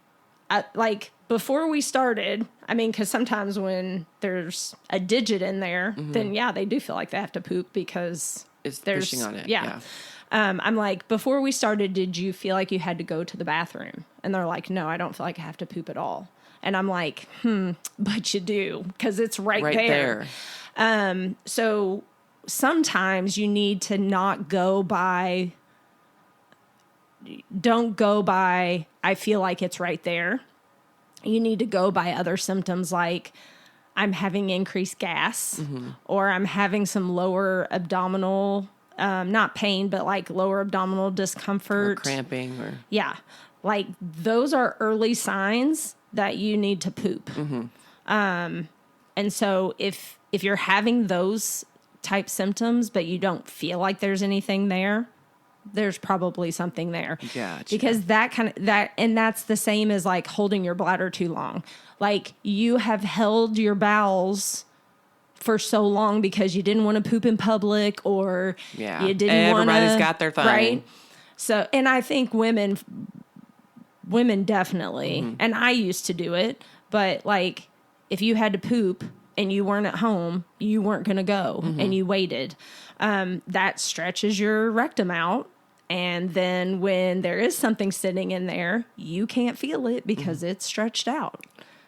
before we started, because sometimes when there's a digit in there, then they do feel like they have to poop because
there's pushing on it.
Yeah. I'm like, before we started, did you feel like you had to go to the bathroom? And they're like, no, I don't feel like I have to poop at all. And I'm like, but you do, because it's right there. So sometimes you need to don't go by, I feel like it's right there. You need to go by other symptoms like I'm having increased gas or I'm having some lower abdominal, not pain, but like lower abdominal discomfort.
Or cramping or...
Yeah. Like those are early signs that you need to poop. And so if you're having those type symptoms, but you don't feel like there's anything there, there's probably something there.
Gotcha.
Because that's the same as like holding your bladder too long. Like you have held your bowels for so long because you didn't want to poop in public or you didn't want to.
Everybody's got their thing.
Right. So, and I think women definitely, and I used to do it, but like if you had to poop and you weren't at home, you weren't going to go and you waited. That stretches your rectum out. And then when there is something sitting in there, you can't feel it because it's stretched out.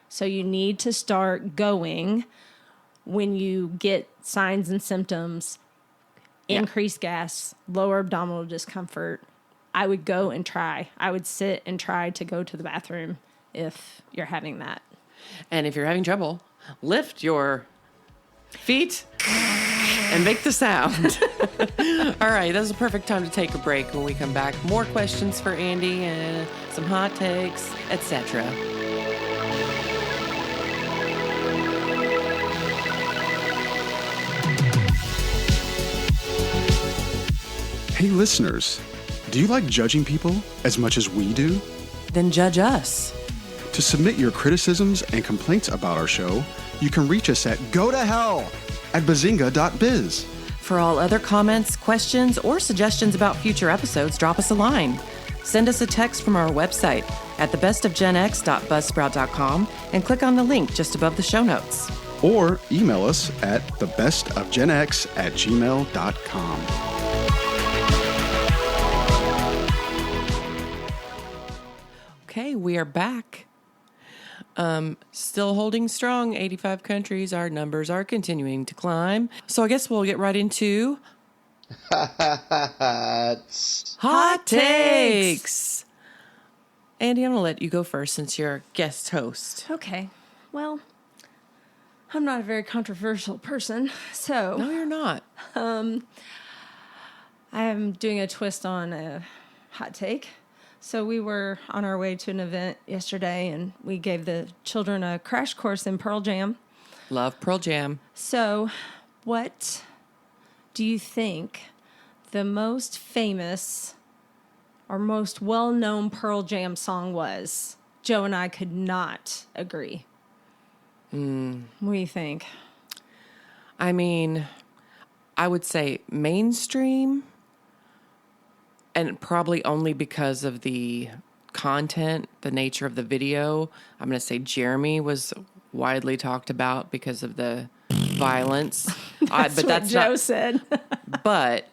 So you need to start going when you get signs and symptoms, increased gas, lower abdominal discomfort. I would go and try. I would sit and try to go to the bathroom if you're having that.
And if you're having trouble, lift your feet and make the sound. All right, that's a perfect time to take a break. When we come back, more questions for Andi and some hot takes, etc.
Hey, listeners, do you like judging people as much as we do?
Then judge us.
To submit your criticisms and complaints about our show, you can reach us at gotohell@bazinga.biz.
For all other comments, questions, or suggestions about future episodes, drop us a line. Send us a text from our website at thebestofgenx.buzzsprout.com and click on the link just above the show notes.
Or email us at thebestofgenx@gmail.com.
Okay, we are back. Still holding strong, 85 countries. Our numbers are continuing to climb. So I guess we'll get right into... Hot Takes! Andi, I'm going to let you go first since you're guest host.
Okay. Well, I'm not a very controversial person, so...
No, you're not.
I am doing a twist on a hot take. So we were on our way to an event yesterday, and we gave the children a crash course in Pearl Jam.
Love Pearl Jam.
So what do you think the most famous or most well-known Pearl Jam song was? Joe and I could not agree. What do you think?
I mean, I would say mainstream, and probably only because of the content, the nature of the video. I'm going to say Jeremy was widely talked about because of the violence.
That's what Joe said.
But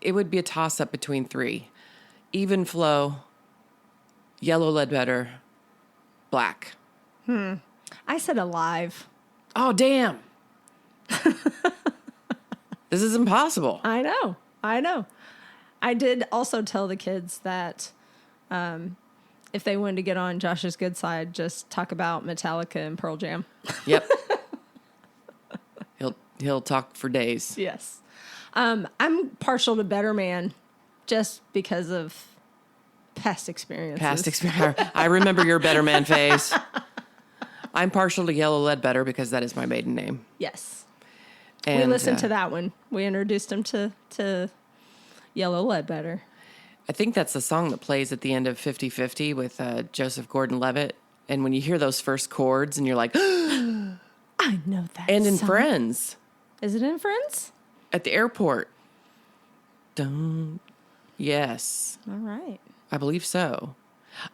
it would be a toss-up between three. Even Flow, Yellow Ledbetter, Black.
I said Alive.
Oh, damn. This is impossible.
I know. I did also tell the kids that if they wanted to get on Josh's good side, just talk about Metallica and Pearl Jam.
Yep. He'll talk for days.
Yes. I'm partial to Better Man just because of past experiences.
I remember your Better Man phase. I'm partial to Yellow Ledbetter because that is my maiden name.
Yes.
And,
we listened to that one. We introduced him to Yellow Ledbetter.
I think that's the song that plays at the end of 50-50 with Joseph Gordon-Levitt. And when you hear those first chords and you're like,
I know that
and in
song.
Friends.
Is it in Friends?
At the airport. Yes.
All right.
I believe so.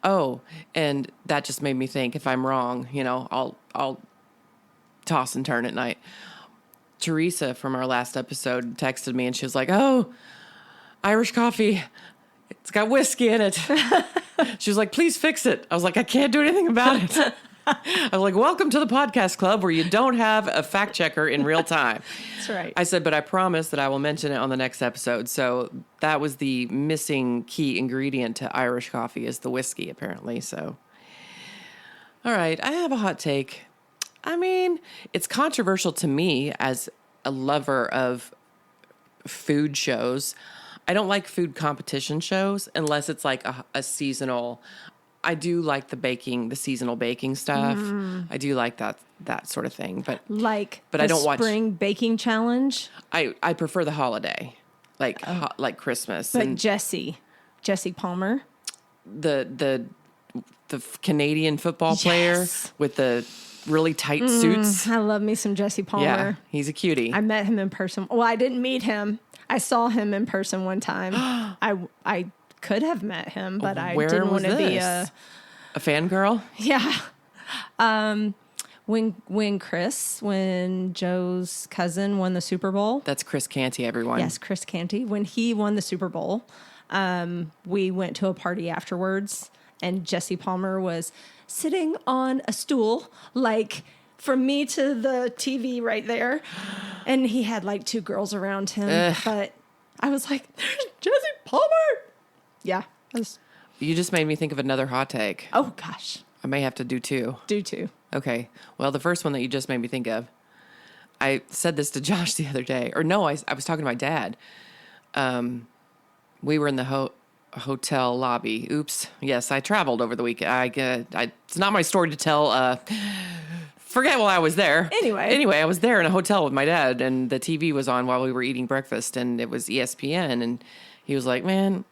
Oh, and that just made me think, if I'm wrong, I'll toss and turn at night. Teresa from our last episode texted me and she was like, "Oh, Irish coffee. It's got whiskey in it." She was like, "Please fix it." I was like, "I can't do anything about it." I was like, welcome to the podcast club where you don't have a fact checker in real time.
That's right.
I said, but I promise that I will mention it on the next episode. So that was the missing key ingredient to Irish coffee is the whiskey, apparently. So, all right, I have a hot take. I mean, it's controversial to me as a lover of food shows. I don't like food competition shows unless it's like a seasonal. I do like the seasonal baking stuff. I do like that sort of thing. But
I
don't watch
spring baking challenge.
I prefer the holiday, like Christmas.
But
and
Jesse Palmer,
the Canadian football player with the really tight suits.
I love me some Jesse Palmer.
Yeah, he's a cutie.
I met him in person. Well, I didn't meet him. I saw him in person one time. I could have met him, but I didn't want to be a
fangirl.
Yeah. When Joe's cousin won the Super Bowl.
That's Chris Canty, everyone.
Yes, Chris Canty. When he won the Super Bowl, we went to a party afterwards, and Jesse Palmer was sitting on a stool, like from me to the TV right there. And he had like two girls around him. But I was like, there's Jesse Palmer. Yeah.
You just made me think of another hot take.
Oh, gosh.
I may have to do two.
Do two.
Okay. Well, the first one that you just made me think of, I said this to Josh the other day. Or no, I was talking to my dad. We were in the hotel lobby. Oops. Yes, I traveled over the weekend. It's not my story to tell. Forget while I was there. Anyway, I was there in a hotel with my dad, and the TV was on while we were eating breakfast, and it was ESPN, and he was like, man,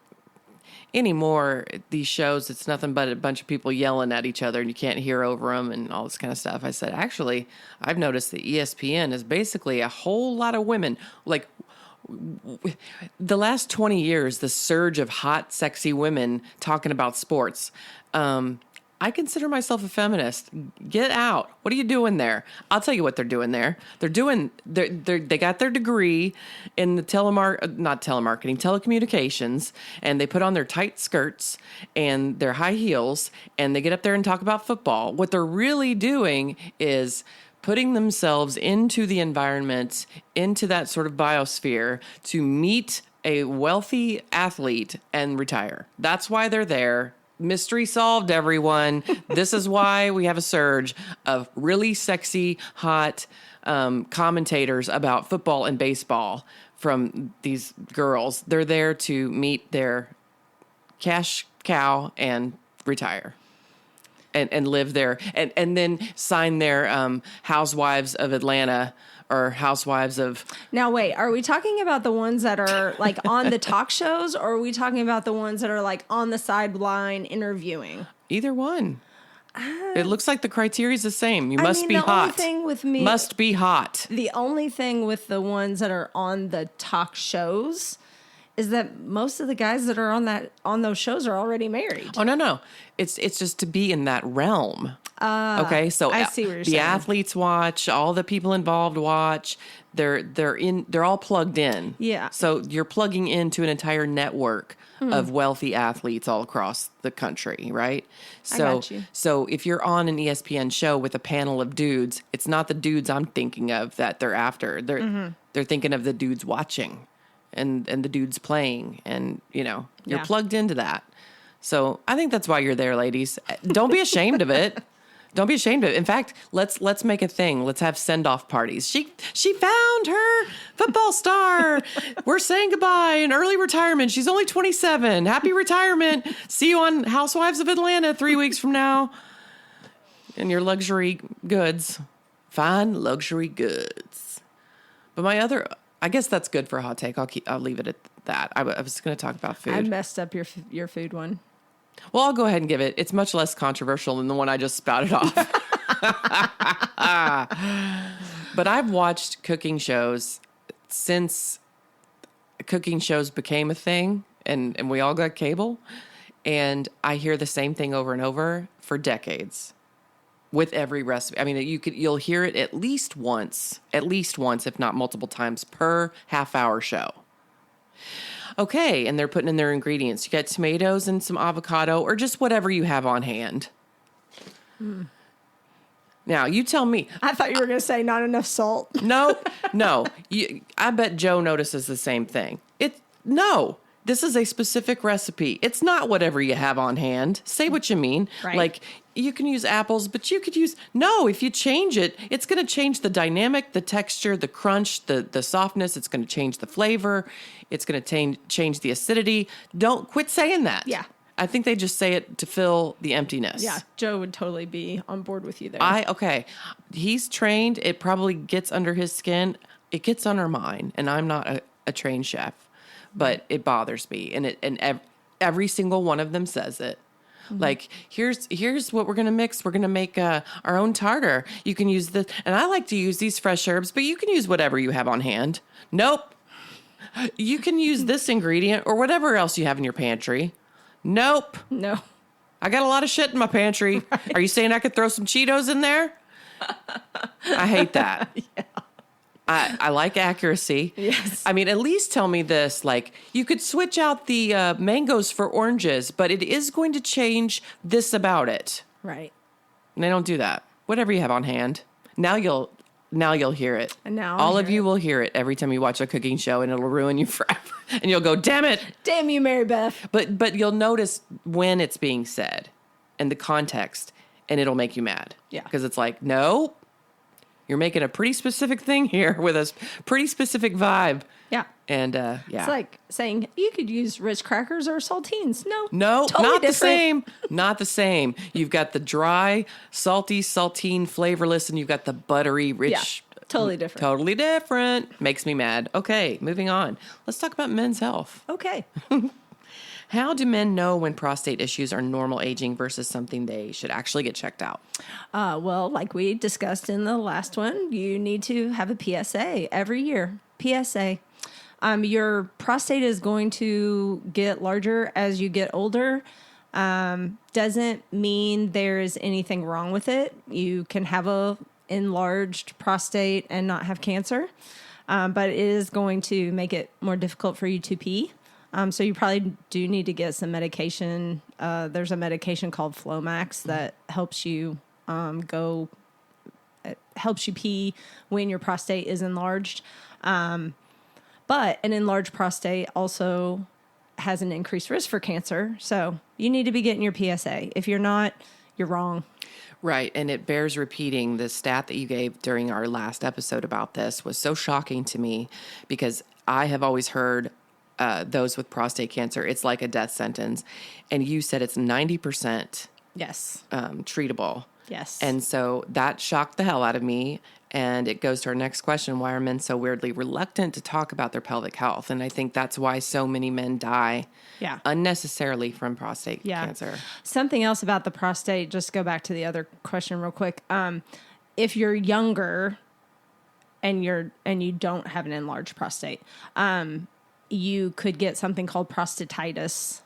anymore, these shows, it's nothing but a bunch of people yelling at each other, and you can't hear over them and all this kind of stuff. I said, actually, I've noticed that ESPN is basically a whole lot of women, like the last 20 years, the surge of hot, sexy women talking about sports. I consider myself a feminist. Get out. What are you doing there? I'll tell you what they're doing there. They got their degree in the telecommunications, and they put on their tight skirts and their high heels, and they get up there and talk about football. What they're really doing is putting themselves into the environment, into that sort of biosphere to meet a wealthy athlete and retire. That's why they're there. Mystery solved, everyone. This is why we have a surge of really sexy, hot commentators about football and baseball from these girls. They're there to meet their cash cow and retire. And live there, and then sign their Housewives of Atlanta or Housewives of...
Now, wait, are we talking about the ones that are like on the talk shows, or are we talking about the ones that are like on the sideline interviewing?
Either one. It looks like the criteria is the same. You must be hot.
The only thing with me...
Must be hot.
The only thing with the ones that are on the talk shows is that most of the guys that are on those shows are already married.
Oh, no. It's just to be in that realm. Okay, so
I see what you're
the
saying.
athletes watch, all the people involved watch. They're all plugged in.
Yeah.
So you're plugging into an entire network of wealthy athletes all across the country, right? So,
I got you.
So if you're on an ESPN show with a panel of dudes, it's not the dudes I'm thinking of that they're after. They're thinking of the dudes watching and the dudes playing, and you're plugged into that. So I think that's why you're there, ladies. Don't be ashamed of it. Don't be ashamed of it. In fact, let's make a thing. Let's have send-off parties. She found her football star. We're saying goodbye in early retirement. She's only 27. Happy retirement. See you on Housewives of Atlanta 3 weeks from now. And your luxury goods. Fine luxury goods. But I guess that's good for a hot take. I'll leave it at that. I was going to talk about food.
I messed up your food one.
Well, I'll go ahead and give it. It's much less controversial than the one I just spouted off. But I've watched cooking shows since cooking shows became a thing, and we all got cable. And I hear the same thing over and over for decades with every recipe. I mean, you'll hear it at least once, if not multiple times per half-hour show. Okay, and they're putting in their ingredients. You got tomatoes and some avocado or just whatever you have on hand. Now, you tell me.
I thought you were going to say not enough salt.
Nope. No. I bet Joe notices the same thing. No. This is a specific recipe. It's not whatever you have on hand. Say what you mean.
Right.
Like, you can use apples, but you could use... No, if you change it, it's going to change the dynamic, the texture, the crunch, the softness. It's going to change the flavor. It's going to change the acidity. Don't quit saying that.
Yeah.
I think they just say it to fill the emptiness.
Yeah, Joe would totally be on board with you there.
Okay. He's trained. It probably gets under his skin. It gets under mine, and I'm not a trained chef, but it bothers me. And every single one of them says it. Mm-hmm. Like, here's what we're going to mix. We're going to make our own tartar. You can use this. And I like to use these fresh herbs, but you can use whatever you have on hand. Nope. You can use this ingredient or whatever else you have in your pantry. Nope.
No.
I got a lot of shit in my pantry. Right. Are you saying I could throw some Cheetos in there? I hate that. Yeah. I like accuracy.
Yes.
I mean, at least tell me this. Like, you could switch out the mangoes for oranges, but it is going to change this about it.
Right.
And they don't do that. Whatever you have on hand. Now you'll hear it.
And now
all of you will hear it every time you watch a cooking show, and it'll ruin you forever. And you'll go, damn it.
Damn you, Mary Beth.
But you'll notice when it's being said and the context, and it'll make you mad.
Yeah.
Because it's like, no, you're making a pretty specific thing here with a pretty specific vibe.
Yeah.
And, yeah.
It's like saying you could use Ritz crackers or saltines.
No,
totally
not
different.
the same. Not the same. You've got the dry, salty, saltine, flavorless, and you've got the buttery, rich.
Yeah, totally different.
Totally different. Makes me mad. Okay, moving on. Let's talk about men's health.
Okay.
How do men know when prostate issues are normal aging versus something they should actually get checked out?
Well, like we discussed in the last one, you need to have a PSA every year. PSA. Your prostate is going to get larger as you get older. Doesn't mean there's anything wrong with it. You can have a enlarged prostate and not have cancer, but it is going to make it more difficult for you to pee. So you probably do need to get some medication. There's a medication called Flomax that helps you helps you pee when your prostate is enlarged. But an enlarged prostate also has an increased risk for cancer. So you need to be getting your PSA. If you're not, you're wrong.
Right. And it bears repeating. The stat that you gave during our last episode about this was so shocking to me because I have always heard those with prostate cancer, it's like a death sentence. And you said it's 90%.
Yes.
Treatable.
Yes.
And so that shocked the hell out of me. And it goes to our next question. Why are men so weirdly reluctant to talk about their pelvic health? And I think that's why so many men die unnecessarily from prostate cancer.
Something else about the prostate, just go back to the other question real quick. If you're younger and you don't have an enlarged prostate, you could get something called prostatitis,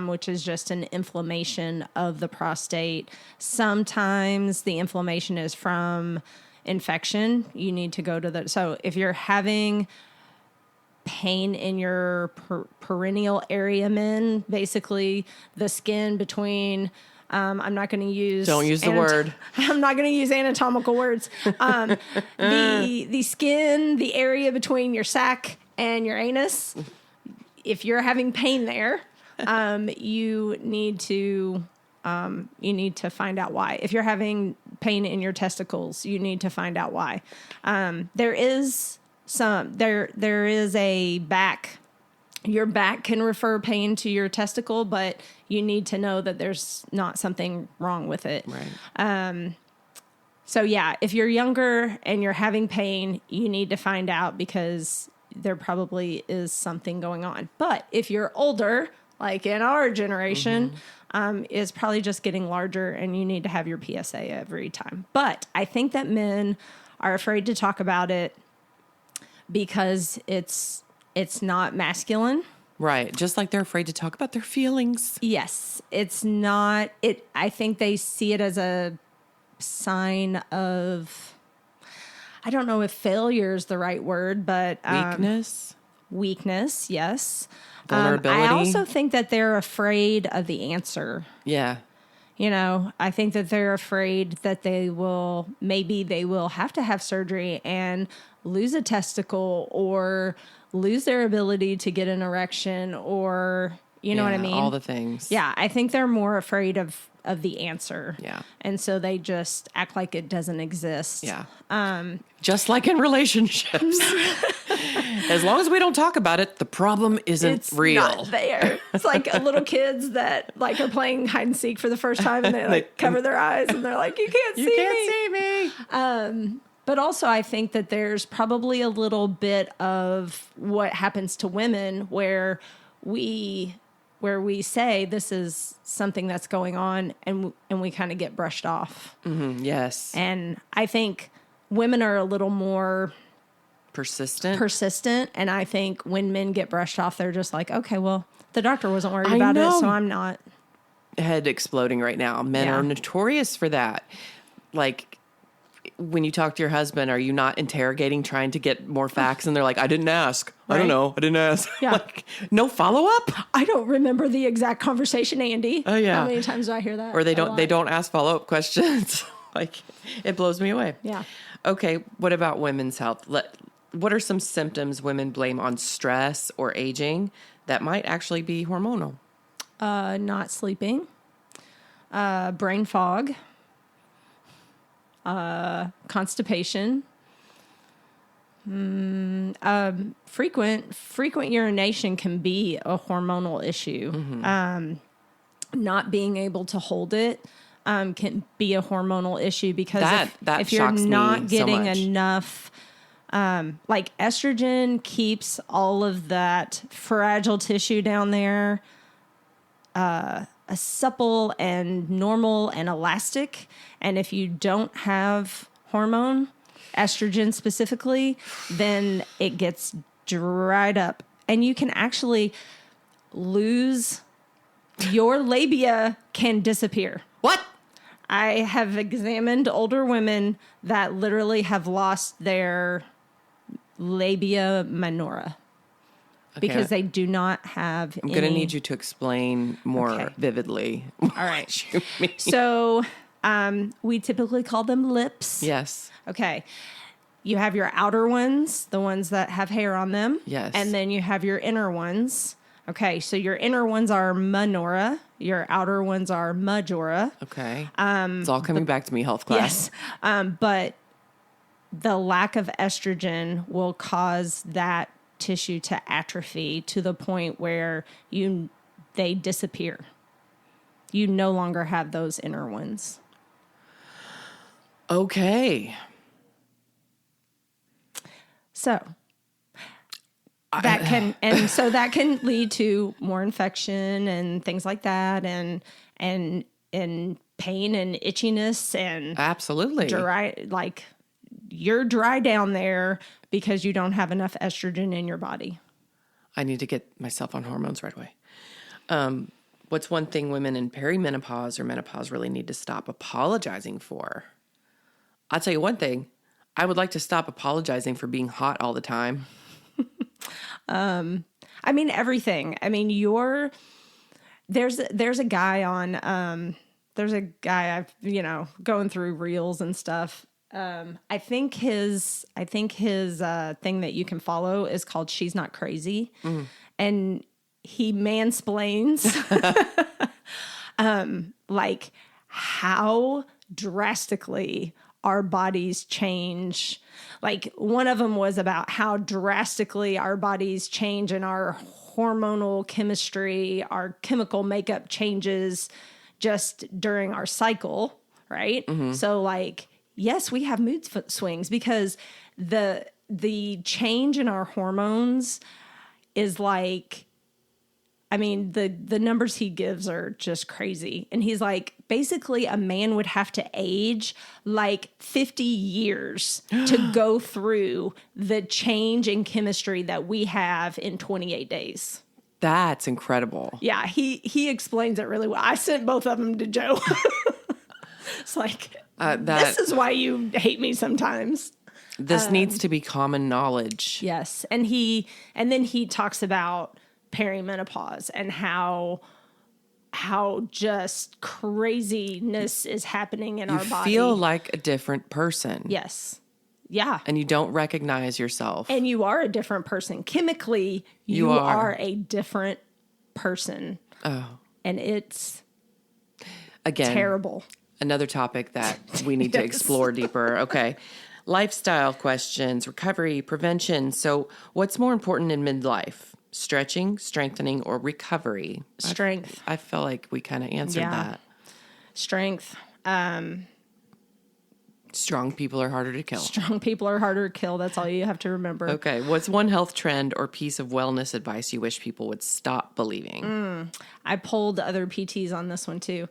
which is just an inflammation of the prostate. Sometimes the inflammation is from infection. You need to go to so if you're having pain in your perineal area, men, basically the skin between, I'm not going to use...
Don't use the word.
I'm not going to use anatomical words. The skin, the area between your sac and your anus, if you're having pain there, you need to find out why. If you're having pain in your testicles, you need to find out why. There is a back. Your back can refer pain to your testicle, but you need to know that there's not something wrong with it.
Right.
So yeah, if you're younger and you're having pain, you need to find out because there probably is something going on. But if you're older, like in our generation, is probably just getting larger and you need to have your PSA every time. But I think that men are afraid to talk about it because it's not masculine.
Right. Just like they're afraid to talk about their feelings.
Yes. It's not. I think they see it as a sign of, I don't know if failure is the right word, but Weakness, yes.
Vulnerability.
I also think that they're afraid of the answer.
Yeah.
I think that they're afraid that maybe they will have to have surgery and lose a testicle or lose their ability to get an erection or, you know what I mean?
All the things.
Yeah, I think they're more afraid of the answer.
Yeah.
And so they just act like it doesn't exist.
Yeah. Just like in relationships. As long as we don't talk about it, the problem isn't
It's
real.
not there. It's like little kids that like are playing hide and seek for the first time and they like cover their eyes and they're like, you can't see me. But also I think that there's probably a little bit of what happens to women where we say this is something that's going on and we kind of get brushed off.
Mm-hmm, yes.
And I think women are a little more persistent. And I think when men get brushed off, they're just like, okay, well, the doctor wasn't worried about it, so I'm not.
Head exploding right now. Men are notorious for that. Like, when you talk to your husband, are you not interrogating, trying to get more facts? And they're like, I didn't ask. Right? I don't know. I didn't ask.
Yeah.
Like, no follow-up?
I don't remember the exact conversation, Andy.
Oh, yeah.
How many times do I hear that?
Or they don't ask follow-up questions. Like, it blows me away.
Yeah.
Okay, what about women's health? What are some symptoms women blame on stress or aging that might actually be hormonal?
Not sleeping, brain fog, constipation, frequent urination can be a hormonal issue. Mm-hmm. Not being able to hold it can be a hormonal issue because if you're not getting enough, like estrogen keeps all of that fragile tissue down there supple and normal and elastic. And if you don't have hormone, estrogen specifically, then it gets dried up. And you can actually your labia can disappear.
What?
I have examined older women that literally have lost their labia minora. Okay. Because they do not have
I'm going to need you to explain more vividly.
All right. So we typically call them lips.
Yes.
Okay. You have your outer ones, the ones that have hair on them.
Yes.
And then you have your inner ones. Okay. So your inner ones are minora. Your outer ones are majora.
Okay. It's all coming back to me, health class.
Yes. But the lack of estrogen will cause that tissue to atrophy to the point where they disappear. You no longer have those inner ones.
Okay.
So that can lead to more infection and things like that and pain and itchiness and
absolutely
you're dry down there because you don't have enough estrogen in your body.
I need to get myself on hormones right away. What's one thing women in perimenopause or menopause really need to stop apologizing for? I'll tell you one thing. I would like to stop apologizing for being hot all the time.
I mean, everything. I mean, there's a guy on, I've, going through reels and stuff. I think his thing that you can follow is called She's Not Crazy. Mm. And he mansplains like how drastically our bodies change. Like one of them was about how drastically our bodies change and our hormonal chemistry, our chemical makeup changes just during our cycle, right? Mm-hmm. So like, yes, we have mood swings because the change in our hormones is like, I mean, the numbers he gives are just crazy. And he's like, basically a man would have to age like 50 years to go through the change in chemistry that we have in 28 days.
That's incredible.
Yeah, he explains it really well. I sent both of them to Joe. It's like, this is why you hate me sometimes.
This needs to be common knowledge.
Yes. And then he talks about perimenopause and how how just craziness is happening in our body.
You feel like a different person.
Yes. Yeah.
And you don't recognize yourself.
And you are a different person. Chemically, you are a different person.
Oh.
And it's
again
terrible.
Another topic that we need to explore deeper. Okay. Lifestyle questions, recovery, prevention. So what's more important in midlife? Stretching, strengthening, or recovery?
Strength.
I feel like we kind of answered that.
Strength.
Strong people are harder to kill.
Strong people are harder to kill. That's all you have to remember.
Okay. What's one health trend or piece of wellness advice you wish people would stop believing?
I polled other PTs on this one too.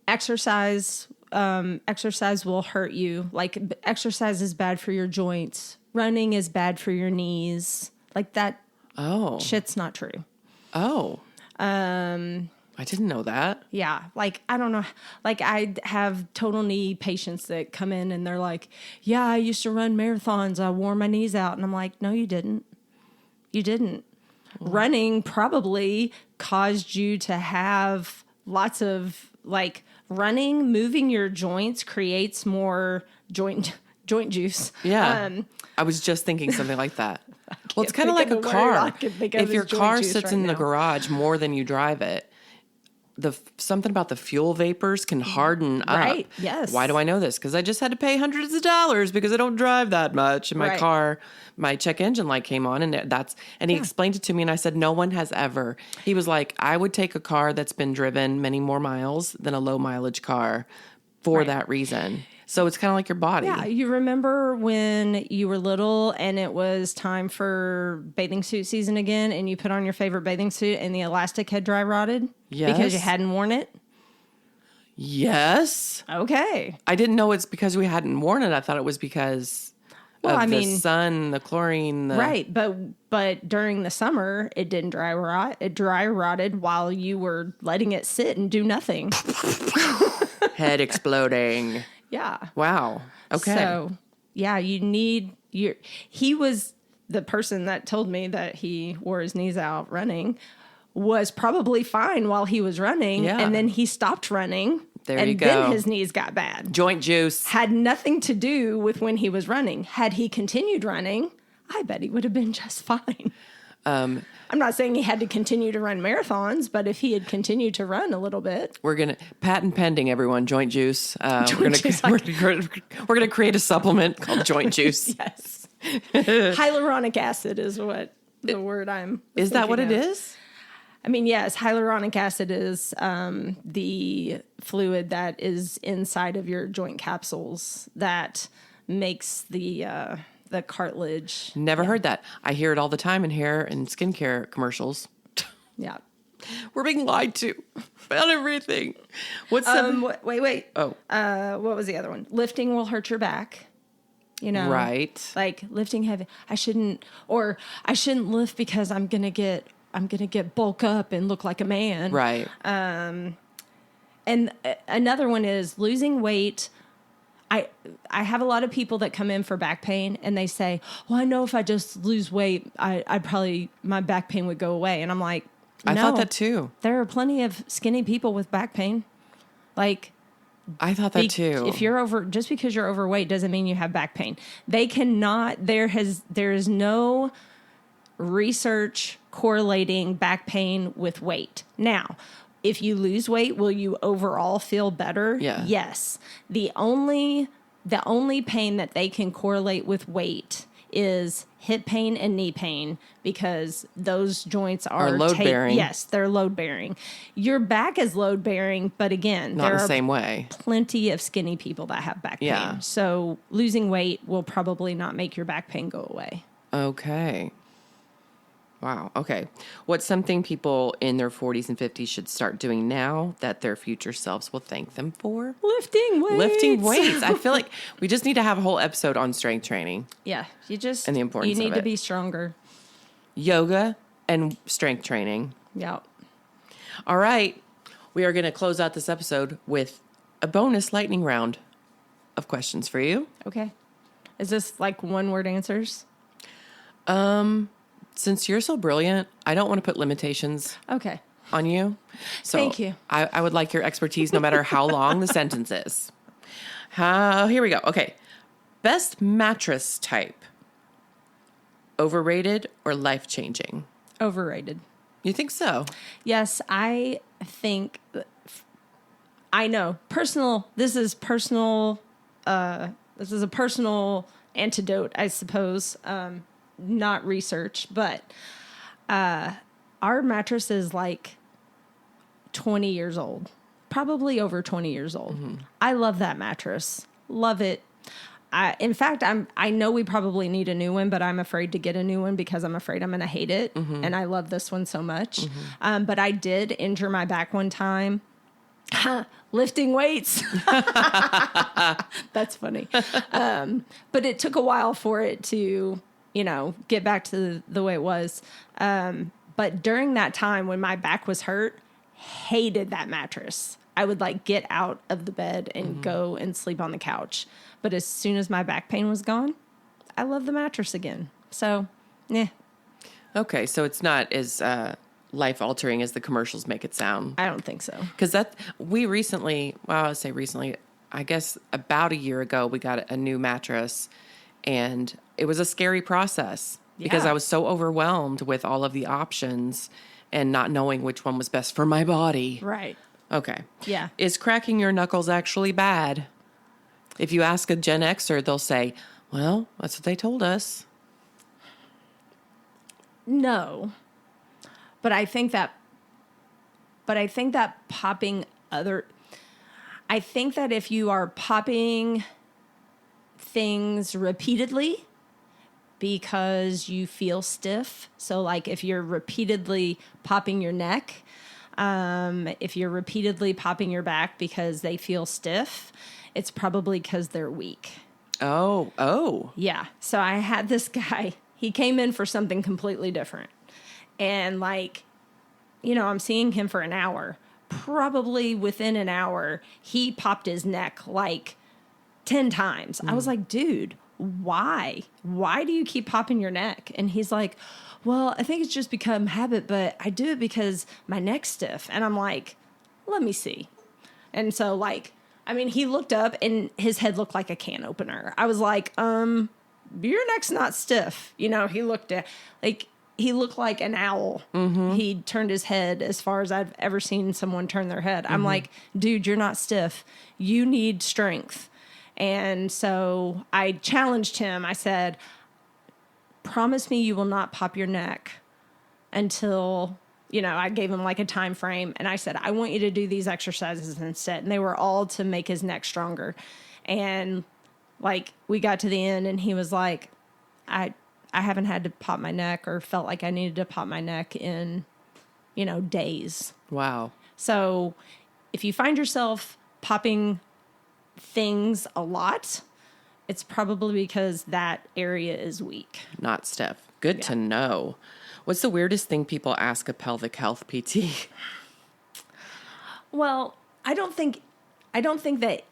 Exercise. Exercise will hurt you. Like exercise is bad for your joints. Running is bad for your knees. Like that.
Oh.
Shit's not true.
Oh. I didn't know that.
Yeah. Like, I don't know. Like, I have total knee patients that come in and they're like, yeah, I used to run marathons. I wore my knees out. And I'm like, no, you didn't. You didn't. Running probably caused you to have lots of, like, moving your joints creates more joint juice.
Yeah. I was just thinking something like that. Well, it's kind of like a car. If your car sits in the garage more than you drive it, something about the fuel vapors can harden up.
Right, yes.
Why do I know this? Because I just had to pay hundreds of dollars because I don't drive that much. And my car, my check engine light came on and he explained it to me and I said, no one has ever. He was like, I would take a car that's been driven many more miles than a low mileage car for that reason. So it's kind of like your body.
Yeah, you remember when you were little and it was time for bathing suit season again and you put on your favorite bathing suit and the elastic had dry rotted?
Yes.
Because you hadn't worn it?
Yes.
Okay.
I didn't know it's because we hadn't worn it. I thought it was because of the sun, the chlorine.
Right, but during the summer, it didn't dry rot. It dry rotted while you were letting it sit and do nothing.
Head exploding.
Yeah.
Wow. Okay.
So, yeah, he was the person that told me that he wore his knees out running was probably fine while he was running.
Yeah.
And then he stopped running.
There you go.
And then his knees got bad.
Joint juice.
Had nothing to do with when he was running. Had he continued running, I bet he would have been just fine. I'm not saying he had to continue to run marathons, but if he had continued to run a little bit.
We're going to, patent pending, everyone, joint juice. We're going to create a supplement called joint juice.
Yes. Hyaluronic acid is what the word I'm
Is that what
of.
it is?
I mean, yes, hyaluronic acid is the fluid that is inside of your joint capsules that makes the cartilage.
Never heard that. I hear it all the time in hair and skincare commercials.
Yeah.
We're being lied to about everything. What's
wait.
Oh.
What was the other one? Lifting will hurt your back. You know.
Right.
Like lifting heavy. I shouldn't lift because I'm going to get bulk up and look like a man.
Right.
And another one is losing weight. I have a lot of people that come in for back pain and they say, well, I know if I just lose weight, I'd probably, my back pain would go away. And I'm like, no,
I thought that too.
There are plenty of skinny people with back pain. Like,
I thought that too.
If you're just because you're overweight doesn't mean you have back pain. They cannot, there is no research correlating back pain with weight. Now, if you lose weight, will you overall feel better?
Yeah.
Yes. The only pain that they can correlate with weight is hip pain and knee pain because those joints are
load bearing.
Yes, they're load bearing. Your back is load bearing, but again,
not the same way.
Plenty of skinny people that have back pain. So losing weight will probably not make your back pain go away.
Okay. Wow. Okay. What's something people in their 40s and 50s should start doing now that their future selves will thank them for?
Lifting weights.
I feel like we just need to have a whole episode on strength training.
Yeah.
And the importance of it.
You need to be stronger.
Yoga and strength training.
Yeah.
All right. We are going to close out this episode with a bonus lightning round of questions for you.
Okay. Is this like one word answers?
Since you're so brilliant, I don't want to put limitations.
Okay.
on you. So
Thank you.
I would like your expertise no matter how long the sentence is. Here we go. Okay. Best mattress type. Overrated or life-changing?
Overrated.
You think so?
Yes, I think. I know. This is personal. This is a personal antidote, I suppose. Not research, but our mattress is like 20 years old. Probably over 20 years old. Mm-hmm. I love that mattress. Love it. In fact, I know we probably need a new one, but I'm afraid to get a new one because I'm afraid I'm going to hate it. Mm-hmm. And I love this one so much. Mm-hmm. But I did injure my back one time. Lifting weights. That's funny. But it took a while for it to, get back to the way it was. But during that time when my back was hurt, hated that mattress. I would get out of the bed and go and sleep on the couch. But as soon as my back pain was gone, I love the mattress again. So, yeah.
Okay, so it's not as life-altering as the commercials make it sound.
I don't think so.
Because we recently, I guess about a year ago, we got a new mattress, and it was a scary process because I was so overwhelmed with all of the options and not knowing which one was best for my body.
Right.
Okay.
Yeah.
Is cracking your knuckles actually bad? If you ask a Gen Xer, they'll say, well, that's what they told us.
No. But I think that if you are popping things repeatedly because you feel stiff, so if you're repeatedly popping your neck, if you're repeatedly popping your back because they feel stiff, it's probably because they're weak.
Oh.
Yeah. So I had this guy, he came in for something completely different. And I'm seeing him for an hour. Probably within an hour, he popped his neck 10 times. I was like, dude, why? Why do you keep popping your neck? And he's like, well, I think it's just become habit, but I do it because my neck's stiff. And I'm like, let me see. And so he looked up and his head looked like a can opener. I was like, your neck's not stiff. He looked at, he looked like an owl. Mm-hmm. He turned his head as far as I've ever seen someone turn their head. Mm-hmm. I'm like, dude, you're not stiff. You need strength. And so I challenged him. I said, promise me you will not pop your neck until, I gave him a time frame. And I said, I want you to do these exercises instead. And they were all to make his neck stronger. And we got to the end and he was like, I haven't had to pop my neck or felt like I needed to pop my neck in, days.
Wow.
So if you find yourself popping things a lot, it's probably because that area is weak.
Not stiff. Good to know. What's the weirdest thing people ask a pelvic health PT?
Well, I don't think that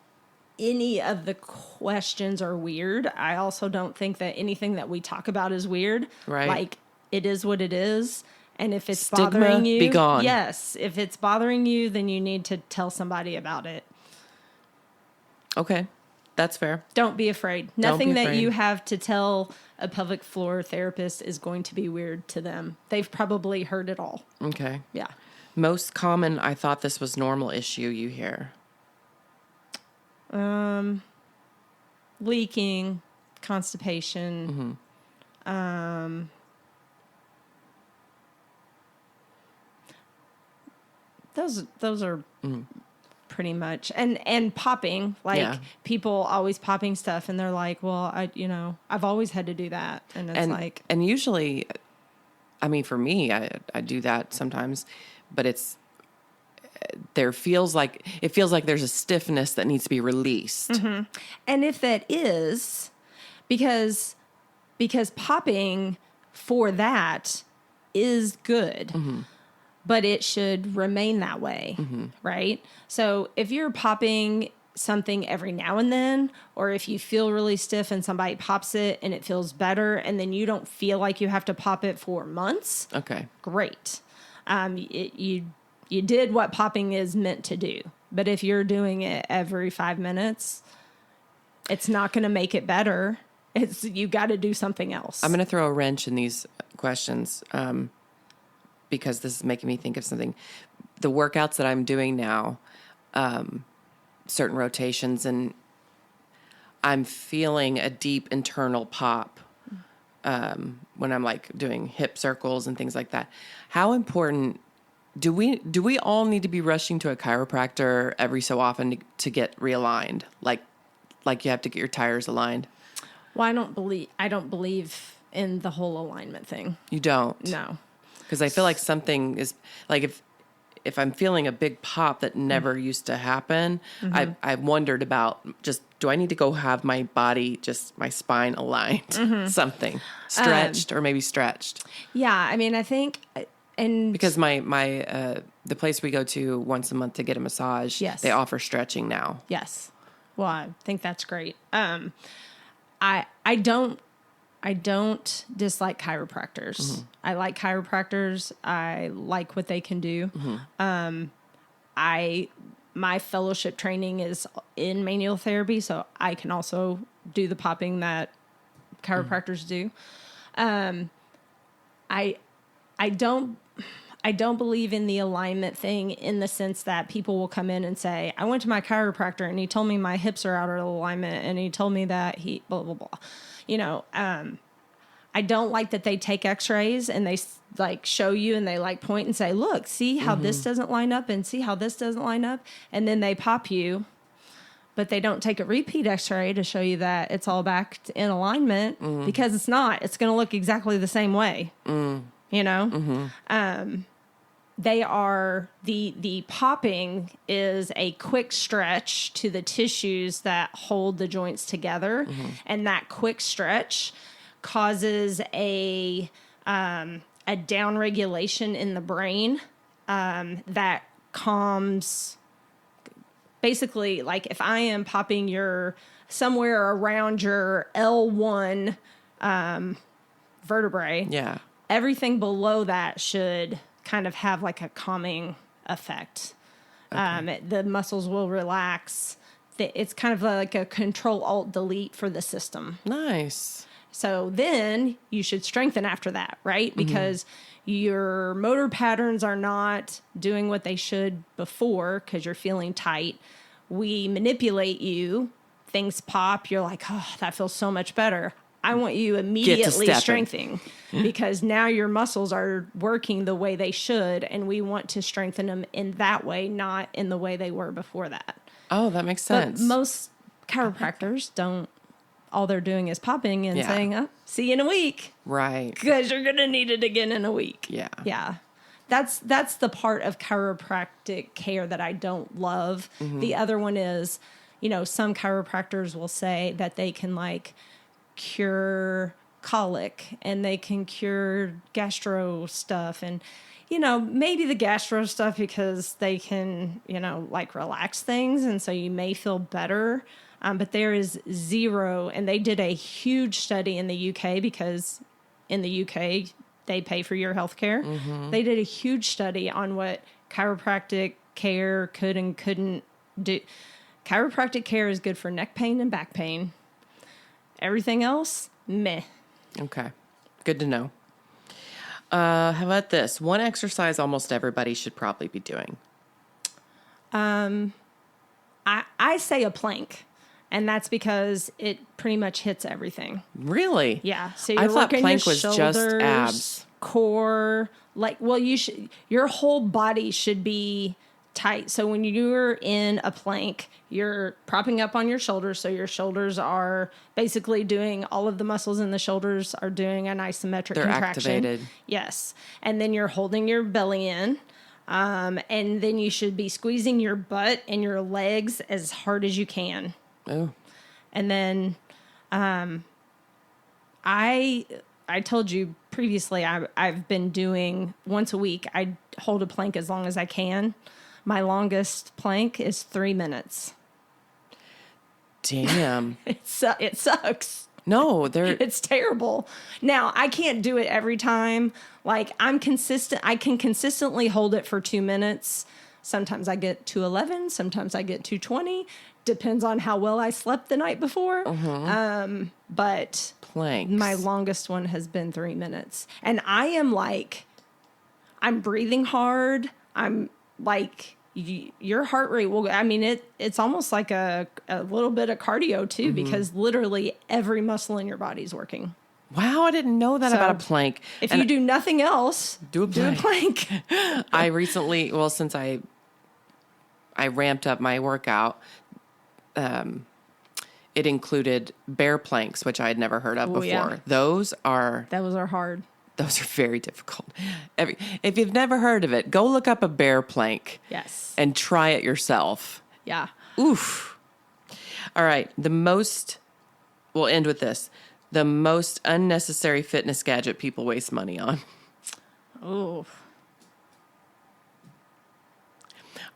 any of the questions are weird. I also don't think that anything that we talk about is weird.
Right.
It is what it is. And if it's
Stigma,
bothering you,
be gone.
Yes. If it's bothering you, then you need to tell somebody about it.
Okay. That's fair.
Don't be afraid. Nothing that you have to tell a pelvic floor therapist is going to be weird to them. They've probably heard it all.
Okay.
Yeah.
Most common, I thought this was normal issue you hear.
Leaking, constipation. Mm-hmm. Those are pretty much and popping people always popping stuff and they're like, well, I've always had to do that, and it's
and usually, for me, I do that sometimes, but it feels like there's a stiffness that needs to be released.
Mm-hmm. And if that is because popping for that is good. Mm-hmm. But it should remain that way, right? So if you're popping something every now and then, or if you feel really stiff and somebody pops it and it feels better, and then you don't feel like you have to pop it for months,
okay,
great. You you did what popping is meant to do. But if you're doing it every 5 minutes, it's not going to make it better. You got to do something else.
I'm going to throw a wrench in these questions because this is making me think of something. The workouts that I'm doing now, certain rotations, and I'm feeling a deep internal pop when I'm like doing hip circles and things like that. How important do we all need to be rushing to a chiropractor every so often to get realigned? Like you have to get your tires aligned?
Well, I don't believe in the whole alignment thing.
You don't?
No.
Because I feel like something is like if I'm feeling a big pop that never used to happen, I've wondered about just, do I need to go have my body, just my spine aligned, something stretched or maybe stretched?
Yeah. I mean, I think, and
because my the place we go to once a month to get a massage,
yes,
they offer stretching now.
Yes. Well, I think that's great. I don't dislike chiropractors. I like chiropractors. I like what they can do. My fellowship training is in manual therapy, so I can also do the popping that chiropractors do. I don't believe in the alignment thing in the sense that people will come in and say, I went to my chiropractor and he told me my hips are out of alignment and he told me that he blah, blah, blah. You know, I don't like that they take x-rays and they like show you and they like point and say, look, see how this doesn't line up and see how this doesn't line up. And then they pop you, but they don't take a repeat x-ray to show you that it's all back in alignment because it's not. It's going to look exactly the same way. You know? They are, the popping is a quick stretch to the tissues that hold the joints together. And that quick stretch causes a down regulation in the brain that calms. Basically, like if I am popping somewhere around your L1 vertebrae,
Yeah.
everything below that should kind of have like a calming effect. Okay. The muscles will relax. It's kind of like a Control-Alt-Delete for the system.
Nice.
So then you should strengthen after that, right? Because your motor patterns are not doing what they should before because you're feeling tight. We manipulate you. Things pop. You're like, oh, that feels so much better. I want you immediately strengthening because now your muscles are working the way they should, and we want to strengthen them in that way, not in the way they were before that.
Oh, that makes sense.
But most chiropractors don't. All they're doing is popping and saying, oh, see you in a week.
Right.
Because you're going to need it again in a week.
Yeah.
Yeah. That's the part of chiropractic care that I don't love. The other one is, you know, some chiropractors will say that they can like cure colic and they can cure gastro stuff. And, you know, maybe the gastro stuff because they can, you know, like relax things. And so you may feel better. But there is zero, and they did a huge study in the UK because in the UK, they pay for your health care. They did a huge study on what chiropractic care could and couldn't do. Chiropractic care is good for neck pain and back pain. Everything else, meh. Okay.
Good to know. How about this? One exercise almost everybody should probably be doing.
I say a plank. And that's because it pretty much hits everything.
Really?
Yeah. So
I thought plank
was
just abs,
core. Like, well, your whole body should be tight. So when you're in a plank, you're propping up on your shoulders. So your shoulders are basically doing all of the muscles in the shoulders are doing an isometric contraction.
Activated.
Yes. And then you're holding your belly in. And then you should be squeezing your butt and your legs as hard as you can.
Oh.
And then I told you previously I've been doing once a week. I hold a plank as long as I can. My longest plank is 3 minutes.
Damn.
It sucks.
No, they're
It's terrible. Now, I can't do it every time. Like, I'm consistent. I can consistently hold it for 2 minutes. Sometimes I get 2:11. Sometimes I get 2:20. Depends on how well I slept the night before. But
planks.
my longest one has been 3 minutes. And I am like, I'm breathing hard. I'm like, your heart rate will, I mean, it's almost like a little bit of cardio too, because literally every muscle in your body is working.
Wow, I didn't know that about a plank.
If you do nothing else,
do a
plank.
I recently, well, since I ramped up my workout, it included bear planks, which I had never heard of before.
Yeah.
Those are
hard.
Those are very difficult. If you've never heard of it, go look up a bear plank.
Yes.
And try it yourself.
Yeah.
Oof. All right. We'll end with this. The most unnecessary fitness gadget people waste money on.
Oh.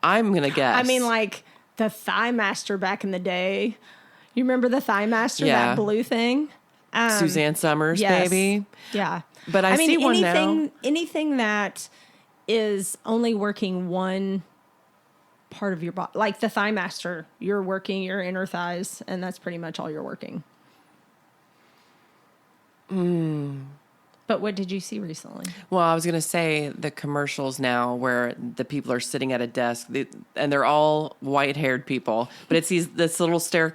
I'm going to guess.
I mean, like the Thigh Master back in the day. You remember the Thigh Master, that blue thing?
Suzanne Summers,
yes.
baby.
Yeah.
But I see one now.
Anything that is only working one part of your body, like the Thigh Master, you're working your inner thighs, and that's pretty much all you're working. But what did you see recently?
Well, I was going to say the commercials now where the people are sitting at a desk and they're all white-haired people, but it's this little stair